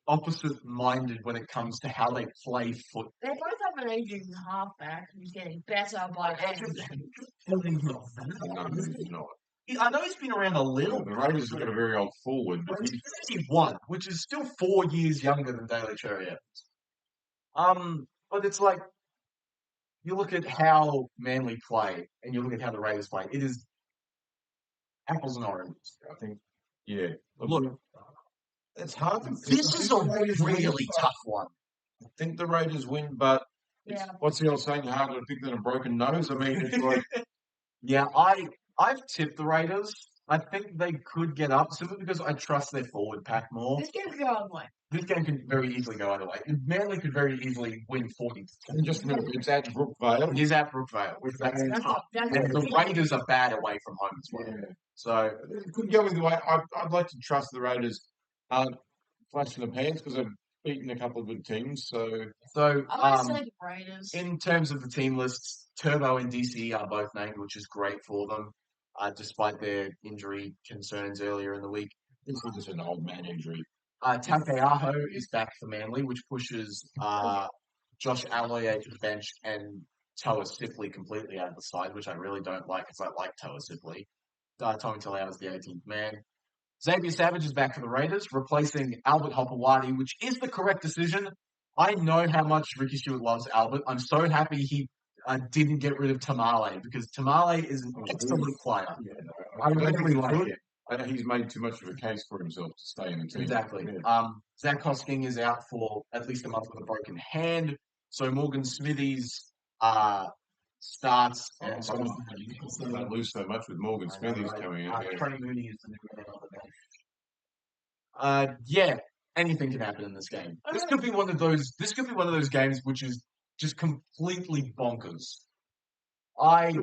opposite-minded when it comes to how they play football. They both have an aging halfback who's getting better by No, he's not. I know he's been around a little. The Raiders have got a very old forward. But he's 51, which is still 4 years younger than Daly Cherry Evans. But it's like, you look at how Manly play, and you look at how the Raiders play. It is apples and oranges. I think, yeah. Look, it's hard. This is a really tough one. I think the Raiders win, but what's the old saying? Harder to pick than a broken nose. I mean, it's like, yeah, I've tipped the Raiders. I think they could get up simply because I trust their forward pack more. This game could go either way. This game could very easily go either way. Manly could very easily win 40. and just remember, it's at Brookvale. It is at Brookvale, which that's tough. That's And the Raiders are bad away from home as well. Yeah. So It could go either way. I'd like to trust the Raiders aren't flash in the pants because they've beaten a couple of good teams. I want to say the Raiders. in terms of the team lists, Turbo and DCE are both named, which is great for them, despite their injury concerns earlier in the week. This is just an old man injury. Takeaho is back for Manly, which pushes Josh Alloy to the bench and Toa Sipley completely out of the side, which I really don't like because I like Toa Sipley. Tommy Talau is the 18th man. Xavier Savage is back for the Raiders, replacing Albert Hopewadi, which is the correct decision. I know how much Ricky Stewart loves Albert. I'm so happy he didn't get rid of Tamale because Tamale is an excellent player. Yeah, I really like it. I know he's made too much of a case for himself to stay in the team. Exactly. Yeah. Zach Hosking is out for at least a month with a broken hand. So Morgan Smithies starts. And so They don't lose so much with Morgan Smithies coming in. Tony Mooney is the new man on the bench. Yeah, anything can happen in this game. This could be one of those games which is just completely bonkers. I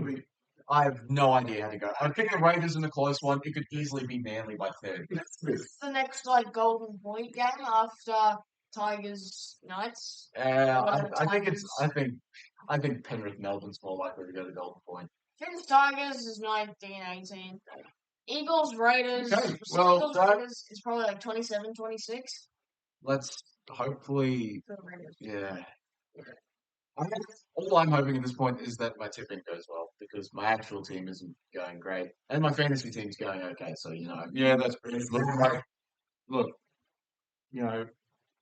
have no idea how to go. I think the Raiders in a close one. It could easily be Manly by 30. It's the next golden point game after Tigers Knights. I think Penrith Melbourne's more likely to go to Golden Point. Finns Tigers is 19-18. Eagles Raiders. Okay, well, Eagles Raiders is probably 27-26. let's hopefully, yeah. All I'm hoping at this point is that my tipping goes well because my actual team isn't going great and my fantasy team's going okay. So Yeah, that's pretty good. Look,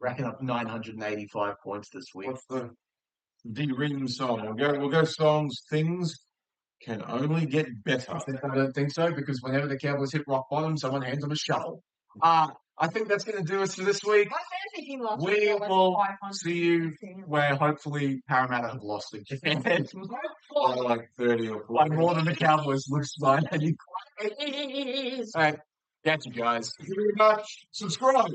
racking up 985 points this week. what's the D-Ring song? We'll go songs. Things can only get better. I don't think so because whenever the Cowboys hit rock bottom, someone hands them a shovel. I think that's going to do us for this week. My fantasy team lost. We like will 500. see you where hopefully Parramatta have lost again. By like 30 or 40. Like more than the Cowboys looks fine. It is. All right, catch you guys. Thank you very much. Subscribe.